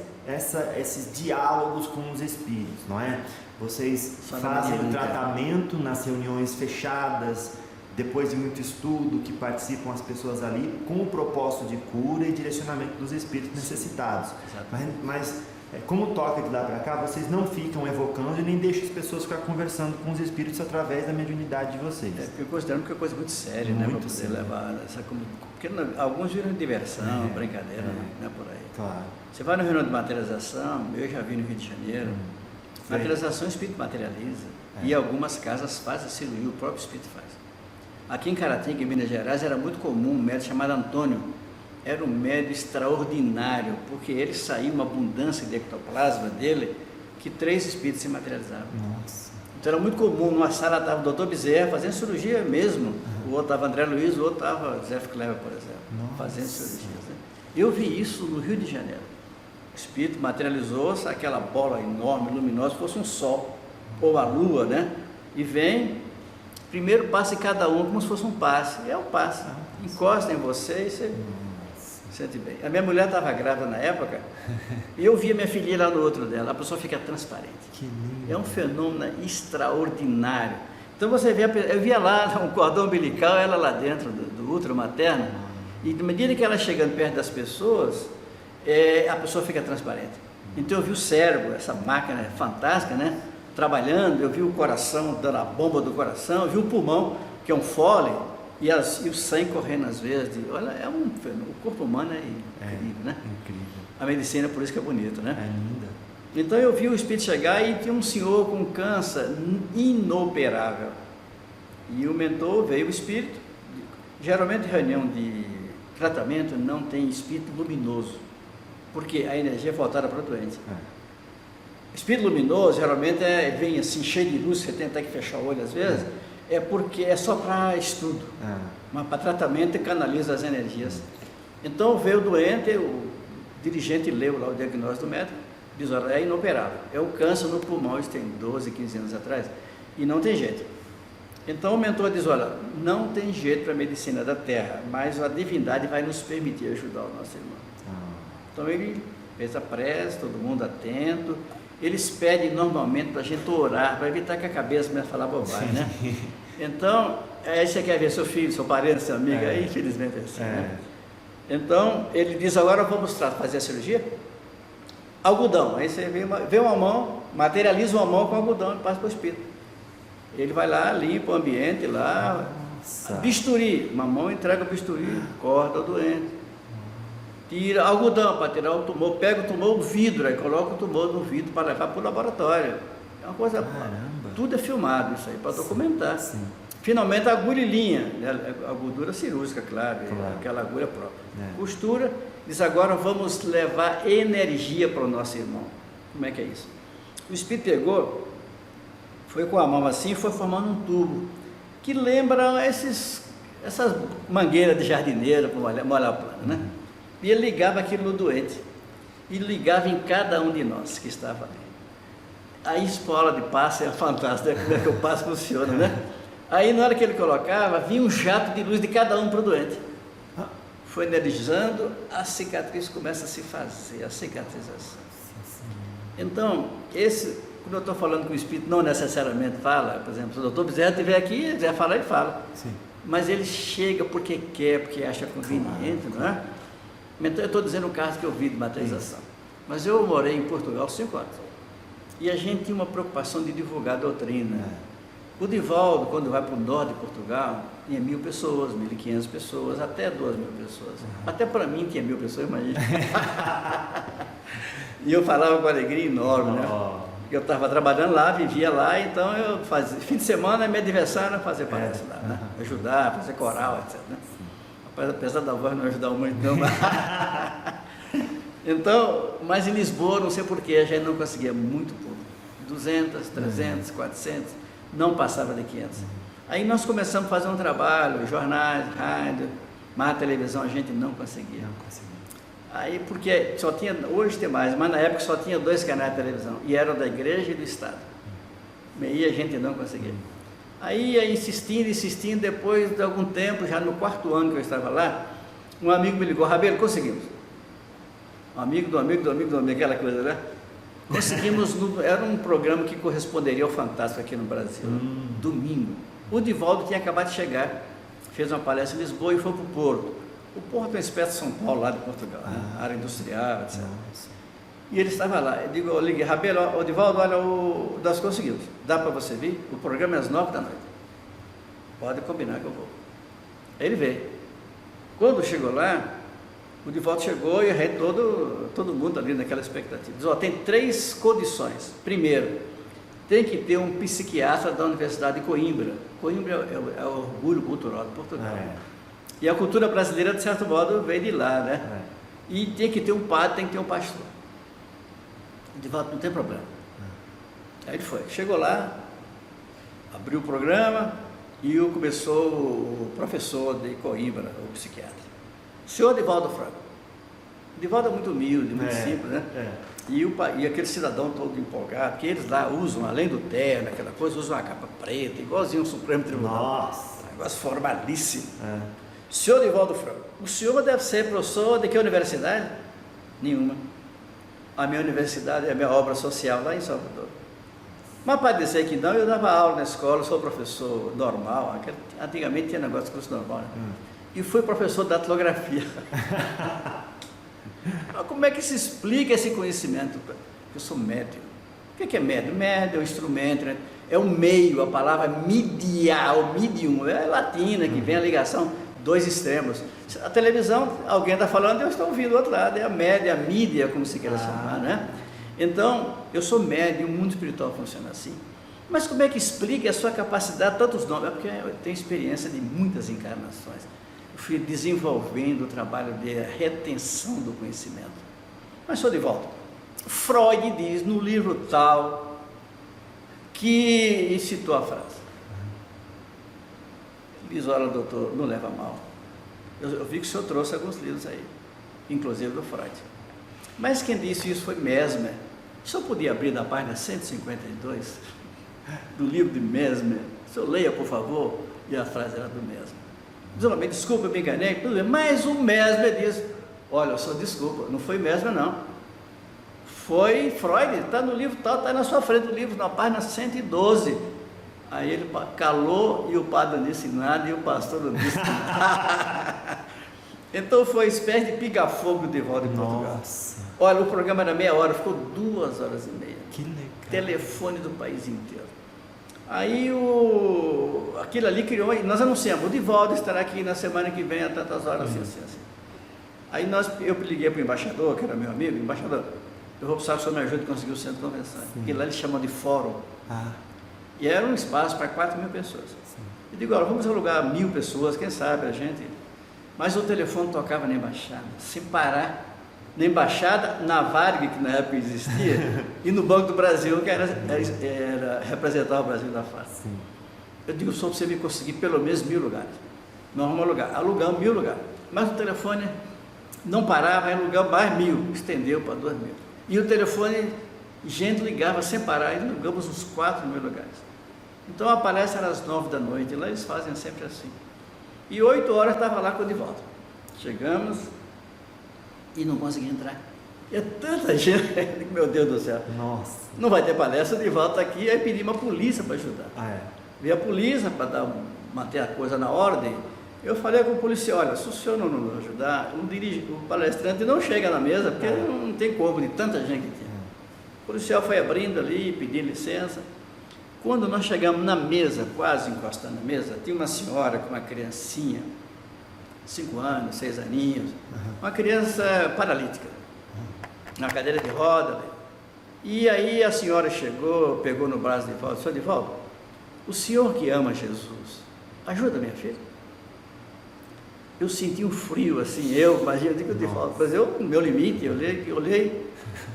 esses diálogos com os espíritos, não é? Vocês fazem o tratamento nas reuniões fechadas, depois de muito estudo, que participam as pessoas ali, com o propósito de cura e direcionamento dos espíritos necessitados. Mas como toca de lá para cá, vocês não ficam evocando e nem deixam as pessoas ficar conversando com os espíritos através da mediunidade de vocês. Porque consideramos que é uma coisa muito séria, né? Para poder levar porque alguns viram diversão, brincadeira, não é por aí. Claro. Você vai no reunião de materialização, eu já vi no Rio de Janeiro, materialização o espírito materializa, e algumas casas fazem cirurgia, o próprio espírito faz. Aqui em Caratinga, em Minas Gerais, era muito comum um médico chamado Antônio. Era um médico extraordinário, porque ele saía uma abundância de ectoplasma dele, que 3 espíritos se materializavam. Nossa. Então era muito comum, numa sala estava o doutor Bezerra fazendo cirurgia mesmo, o outro estava André Luiz, o outro estava Zé Cleber, por exemplo, fazendo cirurgias. Né? Eu vi isso no Rio de Janeiro. O espírito materializou-se, aquela bola enorme, luminosa, fosse um sol, ou a lua, né? E vem, primeiro passa em cada um como se fosse um passe, é um passe. Encosta em você e você Sente bem. A minha mulher estava grávida na época e eu via minha filhinha lá no outro dela. A pessoa fica transparente. Que lindo. É um fenômeno extraordinário. Então você vê, eu via lá um cordão umbilical, ela lá dentro do útero materno, e de medida que ela chegando perto das pessoas, a pessoa fica transparente. Então eu vi o cérebro, essa máquina fantástica, né, trabalhando, eu vi o coração dando a bomba do coração, eu vi o pulmão, que é um fole, e o sangue correndo às vezes. Olha, o corpo humano é incrível, né? Incrível. A medicina, por isso que é bonito, né? É linda. Então eu vi o espírito chegar e tinha um senhor com câncer inoperável. E o mentor veio o espírito. Geralmente reunião de tratamento não tem espírito luminoso, porque a energia é voltada para o doente. Espírito luminoso geralmente vem assim cheio de luz, você tem até que fechar o olho às vezes, porque é só para estudo, mas para tratamento canaliza as energias. Então veio o doente, o dirigente leu lá o diagnóstico do médico, diz, olha, é inoperável, é o câncer no pulmão, isso tem 12, 15 anos atrás, e não tem jeito. Então o mentor diz, olha, não tem jeito para a medicina da Terra, mas a divindade vai nos permitir ajudar o nosso irmão. Então ele fez a prece, todo mundo atento, eles pedem normalmente para a gente orar, para evitar que a cabeça comece a falar bobagem, né? Então, aí você quer ver seu filho, seu parente, seu amigo, aí infelizmente é assim, né? Então, ele diz, agora vamos fazer a cirurgia? Algodão, aí você vê uma mão, materializa uma mão com algodão e passa para o espírito. Ele vai lá, limpa o ambiente lá, bisturi, uma mão entrega o bisturi, corta o doente, tira algodão para tirar o tumor, pega o tumor, o vidro, aí coloca o tumor no vidro para levar para o laboratório. É uma coisa, tudo é filmado isso aí, para documentar. Sim. Finalmente a agulhinha, né, a gordura cirúrgica, claro. Aquela agulha própria. Costura, diz agora vamos levar energia para o nosso irmão. Como é que é isso? O espírito pegou, foi com a mão assim e foi formando um tubo, que lembra essas mangueiras de jardineira para molhar a planta, né? E ele ligava aquilo no doente, e ligava em cada um de nós que estava ali. A escola de passe é fantástica, como é que o passe funciona, né? Aí na hora que ele colocava, vinha um jato de luz de cada um para o doente. Foi energizando, a cicatriz começa a se fazer, a cicatrização. Então, quando eu estou falando com o espírito, não necessariamente fala, por exemplo, se o doutor Bezerra estiver aqui, quiser falar, ele fala. Sim. Mas ele chega porque quer, porque acha conveniente, não é? Então, eu estou dizendo o caso que eu vi de materialização. Mas eu morei em Portugal 5 anos. E a gente tinha uma preocupação de divulgar a doutrina. O Divaldo, quando vai para o norte de Portugal, tinha 1.000 pessoas, 1.500 pessoas, até 2.000 pessoas. Até para mim tinha 1.000 pessoas, imagina. E eu falava com alegria enorme, né? Eu estava trabalhando lá, vivia lá, então eu fazia, fim de semana, meu aniversário, eu fazia palestra lá, né? Ajudar, fazer coral, etc. Né? Apesar da voz não ajudar muito, não. Então, mas em Lisboa, não sei porquê, a gente não conseguia muito pouco. 200, 300, 400, não passava de 500. Aí nós começamos a fazer um trabalho, jornais, rádio, mas a televisão a gente não conseguia. Aí, porque só tinha, hoje tem mais, mas na época só tinha 2 canais de televisão, e eram da igreja e do Estado. E a gente não conseguia. Aí, insistindo, depois de algum tempo, já no 4º ano que eu estava lá, um amigo me ligou, Rabelo, conseguimos. Um amigo do amigo, aquela coisa, né? Conseguimos, era um programa que corresponderia ao Fantástico aqui no Brasil, domingo. O Divaldo tinha acabado de chegar, fez uma palestra em Lisboa e foi para o Porto. O Porto é uma espécie de São Paulo, lá de Portugal, né? Área industrial, etc. E ele estava lá, eu liguei, Rabelo, o Divaldo, olha, nós conseguimos, dá para você vir? O programa é às 9 da noite. Pode combinar que eu vou. Aí ele veio. Quando chegou lá, o Divaldo chegou e a gente, todo mundo ali naquela expectativa. Diz, tem 3 condições. Primeiro, tem que ter um psiquiatra da Universidade de Coimbra. Coimbra é o orgulho cultural de Portugal. E a cultura brasileira, de certo modo, veio de lá, né? E tem que ter um padre, tem que ter um pastor. O Divaldo, não tem problema. Aí ele foi. Chegou lá, abriu o programa e começou o professor de Coimbra, o psiquiatra. Senhor Divaldo Franco. O Divaldo é muito humilde, muito simples, né? E aquele cidadão todo empolgado, que eles lá usam, além do terno, aquela coisa, usam uma capa preta, igualzinho o Supremo Tribunal. Nossa! Um negócio formalíssimo. Senhor Divaldo Freud, o senhor deve ser professor de que universidade? Nenhuma. A minha universidade é a minha obra social lá em Salvador. Mas para dizer que não, eu dava aula na escola, sou professor normal, antigamente tinha negócio de curso normal, né? E fui professor de datilografia. Mas como é que se explica esse conhecimento? Eu sou médium. O que é médium? Médium é um instrumento, né? É um meio, a palavra medial, medium, é latina, que vem a ligação, dois extremos. A televisão, alguém está falando, eu estou ouvindo do outro lado, é a média, a mídia, como se queira chamar, né? Então, eu sou médium, o mundo espiritual funciona assim. Mas como é que explica a sua capacidade, tantos nomes? É porque eu tenho experiência de muitas encarnações. Eu fui desenvolvendo o trabalho de retenção do conhecimento. Mas sou de volta. Freud diz no livro tal, que citou a frase. Diz, olha, doutor, não leva mal. Eu vi que o senhor trouxe alguns livros aí, inclusive do Freud. Mas quem disse isso foi Mesmer. O senhor podia abrir da página 152 do livro de Mesmer? O senhor leia, por favor. E a frase era do Mesmer. Diz, desculpa, eu me enganei, tudo bem. Mas o Mesmer diz, olha, só desculpa, não foi Mesmer não. Foi Freud, está no livro tal, está na sua frente do livro, na página 112. Aí ele calou e o padre não disse nada e o pastor não disse nada. Então foi uma espécie de pica-fogo de volta em Portugal. Olha, o programa era meia hora, ficou 2h30. Que legal. Telefone do país inteiro. Aí aquilo ali criou, nós anunciamos, o Divaldo estará aqui na semana que vem a tantas horas, assim. Aí eu liguei para o embaixador, que era meu amigo, embaixador, eu vou precisar que o senhor me ajude a conseguir o centro de convenção. Porque lá eles chamam de fórum. E era um espaço para 4.000 pessoas. Eu digo, olha, vamos alugar 1.000 pessoas, quem sabe a gente... Mas o telefone tocava na embaixada, sem parar. Na embaixada, na Varg, que na época existia, e no Banco do Brasil, que era representar o Brasil da face. Eu digo, só para você me conseguir pelo menos 1.000 lugares. Nós vamos alugamos 1.000 lugares. Mas o telefone não parava, alugamos mais 1.000, estendeu para 2.000. E o telefone, gente ligava sem parar, e alugamos uns 4.000 lugares. Então a palestra era às 9 da noite, lá eles fazem sempre assim. E 8 horas estava lá com o Divaldo. Chegamos e não consegui entrar. E é tanta gente, meu Deus do céu. Nossa. Não vai ter palestra, o Divaldo está aqui, aí pedimos a polícia para ajudar. Veio a polícia para manter a coisa na ordem. Eu falei com o policial, olha, se o senhor não nos ajudar, o palestrante não chega na mesa, porque não tem como de tanta gente que tinha. O policial foi abrindo ali, pedindo licença. Quando nós chegamos na mesa, quase encostando na mesa, tinha uma senhora com uma criancinha, 5 anos, 6 aninhos, uma criança paralítica, na cadeira de roda. E aí a senhora chegou, pegou no braço de Divaldo, senhor Divaldo, o senhor que ama Jesus, ajuda minha filha. Eu senti um frio assim, imagina, eu digo Divaldo, mas eu, no meu limite, eu olhei,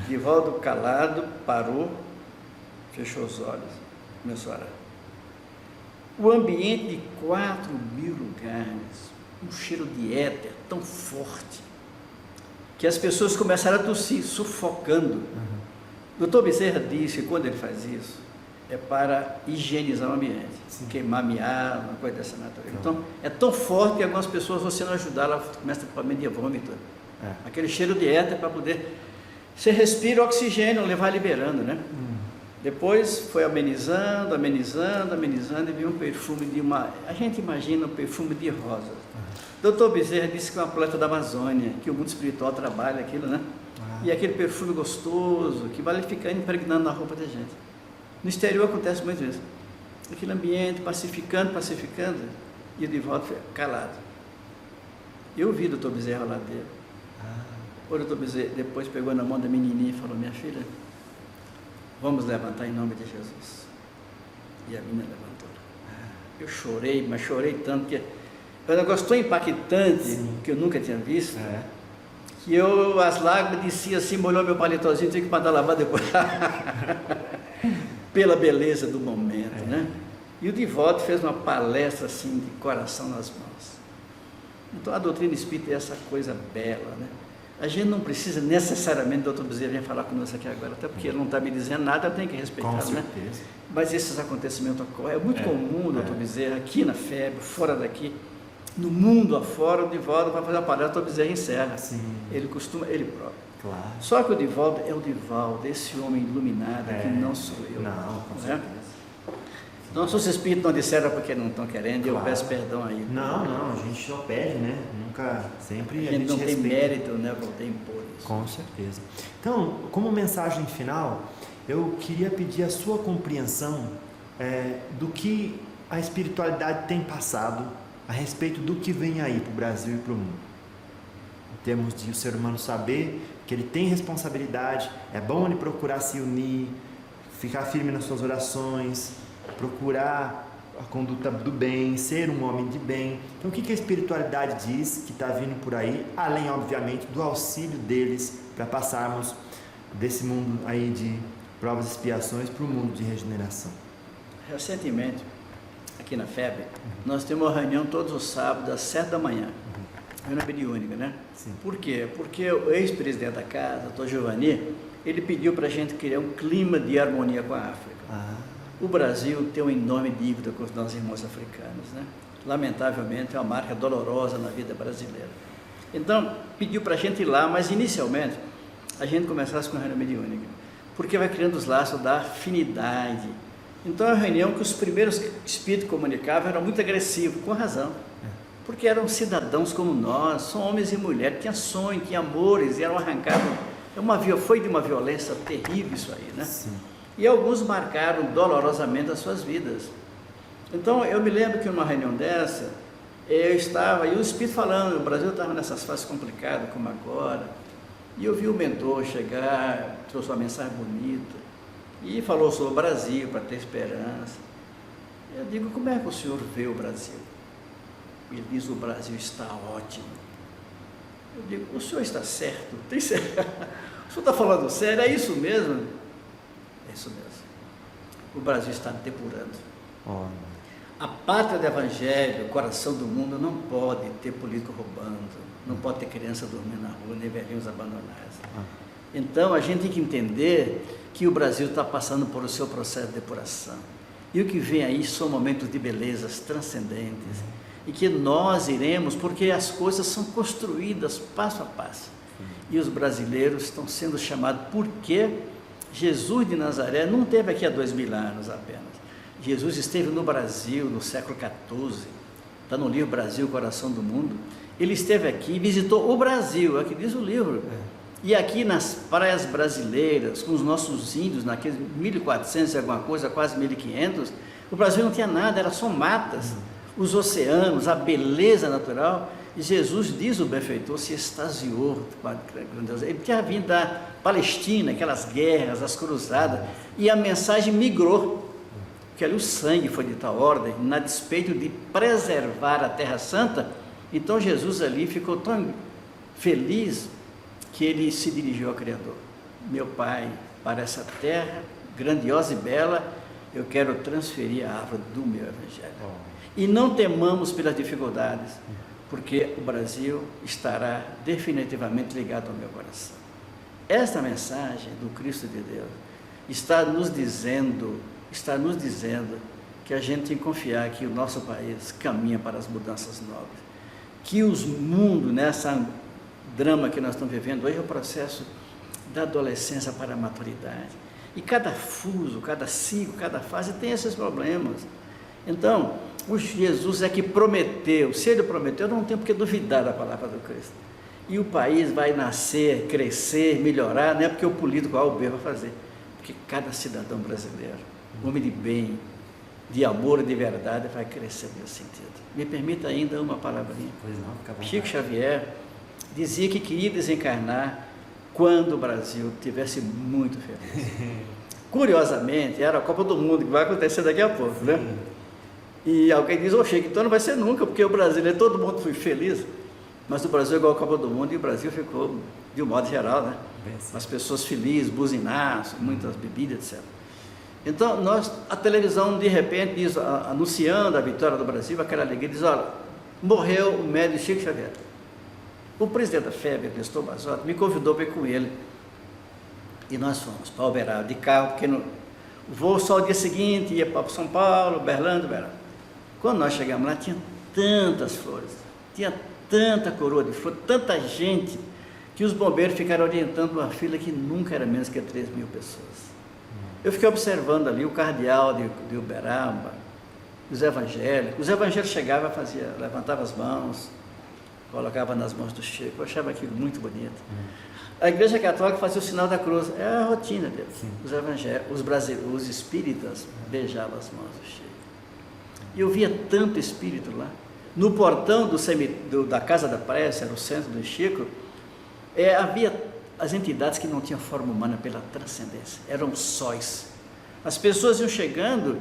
Divaldo calado, parou, fechou os olhos. Começou a orar. O ambiente de 4.000 lugares, um cheiro de éter tão forte, que as pessoas começaram a tossir, sufocando. O Dr. Bezerra disse que quando ele faz isso, é para higienizar o ambiente, queimar miado, uma coisa dessa natureza. Então, é tão forte que algumas pessoas, você não ajudar, ela começa a medir vômito. Aquele cheiro de éter para poder... Você respira oxigênio, levar liberando, né? Depois foi amenizando e viu um perfume de uma... A gente imagina um perfume de rosas. Dr. Bezerra disse que é uma planta da Amazônia, que o mundo espiritual trabalha aquilo, né? E aquele perfume gostoso, que vai ficando impregnando na roupa da gente. No exterior acontece muito isso. Aquele ambiente pacificando, e o Divaldo foi calado. Eu vi o Dr. Bezerra lá dele. O Dr. Bezerra depois pegou na mão da menininha e falou, minha filha, vamos levantar em nome de Jesus. E a menina levantou. Eu chorei, mas chorei tanto, que é um negócio tão impactante, que eu nunca tinha visto, que as lágrimas desciam assim, molhou meu paletózinho, tive que mandar lavar depois. Pela beleza do momento, né? E o Divaldo fez uma palestra assim, de coração nas mãos. Então a doutrina espírita é essa coisa bela, né? A gente não precisa necessariamente, o Dr. Bezerra vir falar conosco aqui agora, até porque ele não está me dizendo nada, eu tenho que respeitar, com certeza, né? Mas esses acontecimentos ocorrem, é muito comum, Dr. Bezerra, aqui na FEB, fora daqui, no mundo afora, o Divaldo vai fazer uma palestra sobre Bezerra em Serra. Sim. Ele próprio. Claro. Só que o Divaldo é o Divaldo, esse homem iluminado que não sou eu. Não, com né? certeza. Então, se os espíritos não disseram porque não estão querendo, eu peço perdão aí. Não, a gente só pede, né? Nunca, sempre A gente não tem respeita. mérito, né, para poder impor isso. Com certeza. Então, como mensagem final, eu queria pedir a sua compreensão do que a espiritualidade tem passado a respeito do que vem aí para o Brasil e para o mundo. Em termos de o ser humano saber que ele tem responsabilidade, é bom ele procurar se unir, ficar firme nas suas orações, procurar a conduta do bem, ser um homem de bem. Então, o que a espiritualidade diz que está vindo por aí, além, obviamente, do auxílio deles para passarmos desse mundo aí de provas e expiações para o mundo de regeneração? Recentemente, aqui na FEB, nós temos uma reunião todos os sábados às 7 da manhã. Reunião mediúnica, né? Sim. Por quê? Porque o ex-presidente da casa, doutor Giovanni, ele pediu para a gente criar um clima de harmonia com a África. O Brasil tem uma enorme dívida com os nossos irmãos africanos, né? Lamentavelmente, é uma marca dolorosa na vida brasileira. Então, pediu para a gente ir lá, mas inicialmente, a gente começasse com a reunião mediúnica, porque vai criando os laços da afinidade. Então, é uma reunião que os primeiros espíritos comunicavam eram muito agressivos, com razão, porque eram cidadãos como nós, são homens e mulheres, tinham sonhos, tinham amores, e eram arrancados, foi de uma violência terrível isso aí, né? Sim. E alguns marcaram dolorosamente as suas vidas. Então, eu me lembro que numa reunião dessa, eu estava, e o Espírito falando, o Brasil estava nessas fases complicadas como agora, e eu vi o mentor chegar, trouxe uma mensagem bonita, e falou sobre o Brasil, para ter esperança. Eu digo, como é que o senhor vê o Brasil? Ele diz, o Brasil está ótimo. Eu digo, o senhor está certo? Tem certo? O senhor está falando sério? É isso mesmo? É isso mesmo. O Brasil está depurando. A pátria do Evangelho, o coração do mundo, não pode ter político roubando, não pode ter criança dormindo na rua, nem velhinhos abandonados. Então, a gente tem que entender que o Brasil está passando por o seu processo de depuração. E o que vem aí são momentos de belezas transcendentes. E que nós iremos, porque as coisas são construídas passo a passo. E os brasileiros estão sendo chamados, porque Jesus de Nazaré não esteve aqui há 2000 anos apenas. Jesus esteve no Brasil no século XIV, está no livro Brasil, Coração do Mundo. Ele esteve aqui, visitou o Brasil, é o que diz o livro. E aqui nas praias brasileiras, com os nossos índios, naqueles 1400 e alguma coisa, quase 1500, o Brasil não tinha nada, era só matas. Os oceanos, a beleza natural, e Jesus, diz o benfeitor, se extasiou com a grandeza. Ele tinha vindo da Palestina, aquelas guerras, as cruzadas, e a mensagem migrou, porque ali o sangue foi de tal ordem, na despeito de preservar a Terra Santa. Então Jesus ali ficou tão feliz que ele se dirigiu ao Criador. Meu Pai, para essa terra grandiosa e bela, eu quero transferir a árvore do meu Evangelho. E não temamos pelas dificuldades, porque o Brasil estará definitivamente ligado ao meu coração. Esta mensagem do Cristo de Deus está nos dizendo que a gente tem que confiar que o nosso país caminha para as mudanças nobres, que os mundos, nessa drama que nós estamos vivendo hoje, é o processo da adolescência para a maturidade. E cada fuso, cada ciclo, cada fase tem esses problemas. Então, o Jesus é que prometeu, se ele prometeu, não tem por que duvidar da palavra do Cristo. E o país vai nascer, crescer, melhorar, não é porque o político A ou B vai fazer, porque cada cidadão brasileiro, homem de bem, de amor e de verdade, vai crescer nesse sentido. Me permita ainda uma palavrinha. Pois não, fica à vontade. Chico Xavier dizia que queria desencarnar quando o Brasil estivesse muito feliz. Curiosamente, era a Copa do Mundo, que vai acontecer daqui a pouco, né? E alguém diz, Chico, então não vai ser nunca, porque o brasileiro, todo mundo foi feliz, mas o Brasil é igual a Copa do Mundo, e o Brasil ficou, de um modo geral, né? As pessoas felizes, buzinaço, muitas bebidas, etc. Então, a televisão, de repente, diz, anunciando a vitória do Brasil, aquela alegria, diz, olha, morreu o médico Chico Xavier. O presidente da FEB, Nestor Basotti, me convidou para ir com ele, e nós fomos para Uberaba de carro, porque o voo só o dia seguinte, ia para São Paulo, Berlândia, Uberaba. Quando nós chegamos lá, tinha tantas flores, tinha tanta coroa de flores, tanta gente, que os bombeiros ficaram orientando uma fila que nunca era menos que 3.000 pessoas. Eu fiquei observando ali o cardeal de Uberaba, os evangélicos chegavam, levantavam as mãos, colocavam nas mãos do Chico, eu achava aquilo muito bonito. A Igreja Católica fazia o sinal da cruz, é a rotina deles. Os evangélicos, os espíritas beijavam as mãos do Chico. E eu via tanto espírito lá. No portão da Casa da Prece, era o centro do Chico, havia as entidades que não tinham forma humana pela transcendência, eram sóis. As pessoas iam chegando,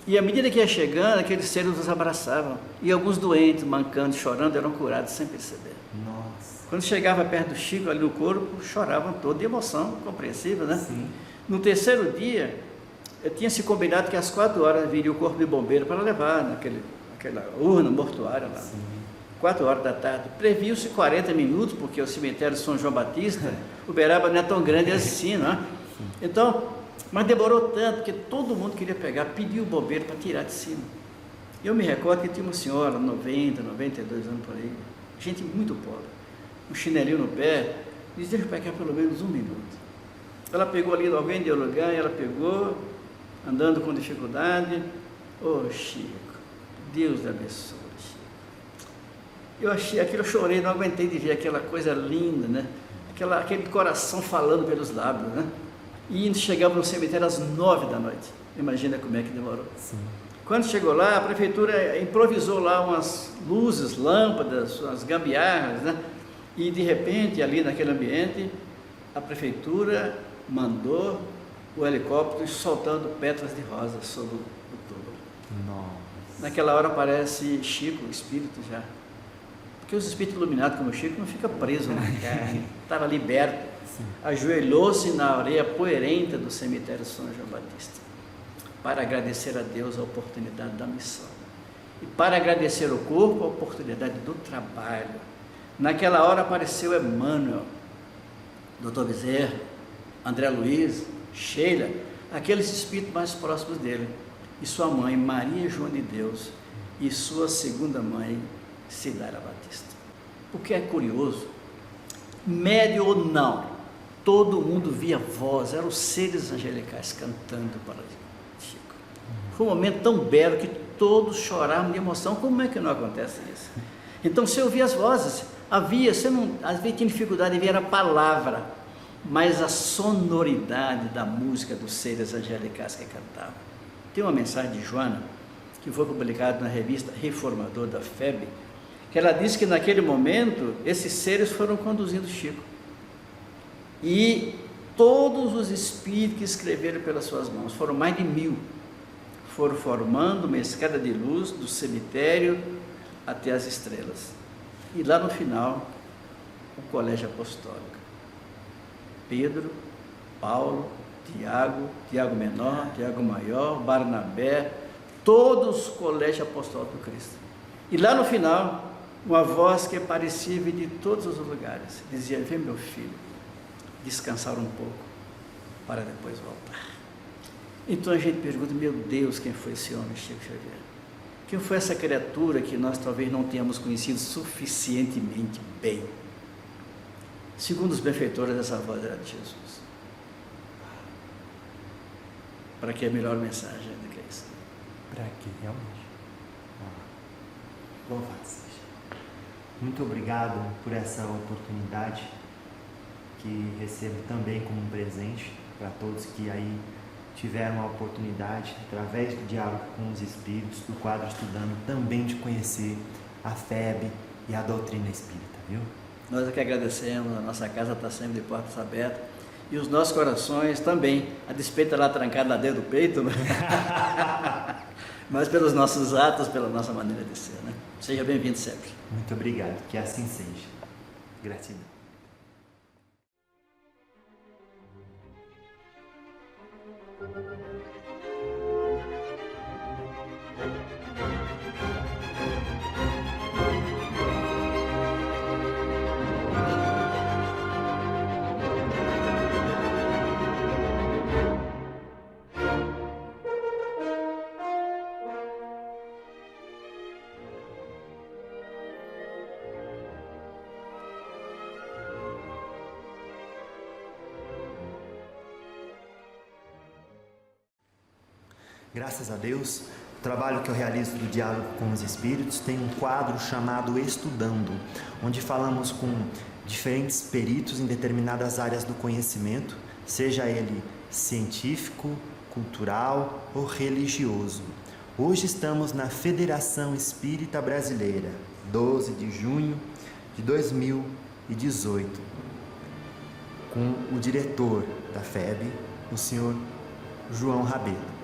e à medida que ia chegando, aqueles seres os abraçavam. E alguns doentes, mancando, chorando, eram curados sem perceber. Nossa. Quando chegava perto do Chico, ali no corpo, choravam todos, de emoção, compreensível, né? Sim. No terceiro dia, tinha se combinado que às 4 horas viria o corpo de bombeiro para levar naquela urna mortuária lá. Sim. 4 horas da tarde. Previu-se 40 minutos, porque o cemitério de São João Batista, Uberaba não é tão grande assim, não é? Então, mas demorou tanto, porque todo mundo queria pegar, pediu o bombeiro para tirar de cima. Eu me recordo que tinha uma senhora, 90, 92 anos por aí, gente muito pobre, um chinelinho no pé, disse, deixa eu pegar pelo menos 1 minuto. Ela pegou ali, alguém deu lugar, e ela pegou, andando com dificuldade. Chico, Deus lhe abençoe. Eu achei aquilo, eu chorei, não aguentei de ver aquela coisa linda, né? Aquele coração falando pelos lábios, né? E chegamos no cemitério às 9 da noite. Imagina como é que demorou. Sim. Quando chegou lá, a prefeitura improvisou lá umas luzes, lâmpadas, umas gambiarras, né? E de repente, ali naquele ambiente, a prefeitura mandou o helicóptero soltando pétalas de rosa sobre o túmulo. Nossa. Naquela hora aparece Chico, o espírito já. Porque os espíritos iluminados como o Chico não ficam presos na carne, estava liberto. Ajoelhou-se na areia poeirenta do cemitério São João Batista para agradecer a Deus a oportunidade da missão e para agradecer ao corpo a oportunidade do trabalho. Naquela hora apareceu Emmanuel, Dr. Bezerra, André Luiz, Sheila, aqueles espíritos mais próximos dele, e sua mãe Maria João de Deus e sua segunda mãe Cidália Batista. O que é curioso, médio ou não, todo mundo via voz, eram os seres angelicais cantando para Chico. Foi um momento tão belo que todos choraram de emoção. Como é que não acontece isso? Então você ouvia as vozes, às vezes tinha dificuldade de ver a palavra, mas a sonoridade da música dos seres angelicais que cantavam. Tem uma mensagem de Joana, que foi publicada na revista Reformador da FEB, que ela diz que naquele momento, esses seres foram conduzindo Chico. E todos os espíritos que escreveram pelas suas mãos, foram mais de 1000, foram formando uma escada de luz do cemitério até as estrelas. E lá no final, o colégio apostólico. Pedro, Paulo, Tiago Menor, Tiago Maior, Barnabé, todos os colégios apostólicos do Cristo. E lá no final, uma voz que parecia vir de todos os lugares, dizia, vem meu filho, descansar um pouco, para depois voltar. Então a gente pergunta, meu Deus, quem foi esse homem, Chico Xavier? Quem foi essa criatura que nós talvez não tenhamos conhecido suficientemente bem? Segundo os benfeitores, essa voz era de Jesus. Para que a melhor mensagem do que isso? Para que realmente? Louvado seja. Muito obrigado por essa oportunidade que recebo também como um presente para todos que aí tiveram a oportunidade, através do diálogo com os espíritos, do quadro Estudando, também de conhecer a FEB e a doutrina espírita, viu? Nós é que agradecemos, a nossa casa está sempre de portas abertas, e os nossos corações também, a despeito lá trancada lá dentro do peito, né? Mas pelos nossos atos, pela nossa maneira de ser, né? Seja bem-vindo sempre. Muito obrigado, que assim seja. Gratidão. Graças a Deus, o trabalho que eu realizo do Diálogo com os Espíritos tem um quadro chamado Estudando, onde falamos com diferentes peritos em determinadas áreas do conhecimento, seja ele científico, cultural ou religioso. Hoje estamos na Federação Espírita Brasileira, 12 de junho de 2018, com o diretor da FEB, o senhor João Rabelo.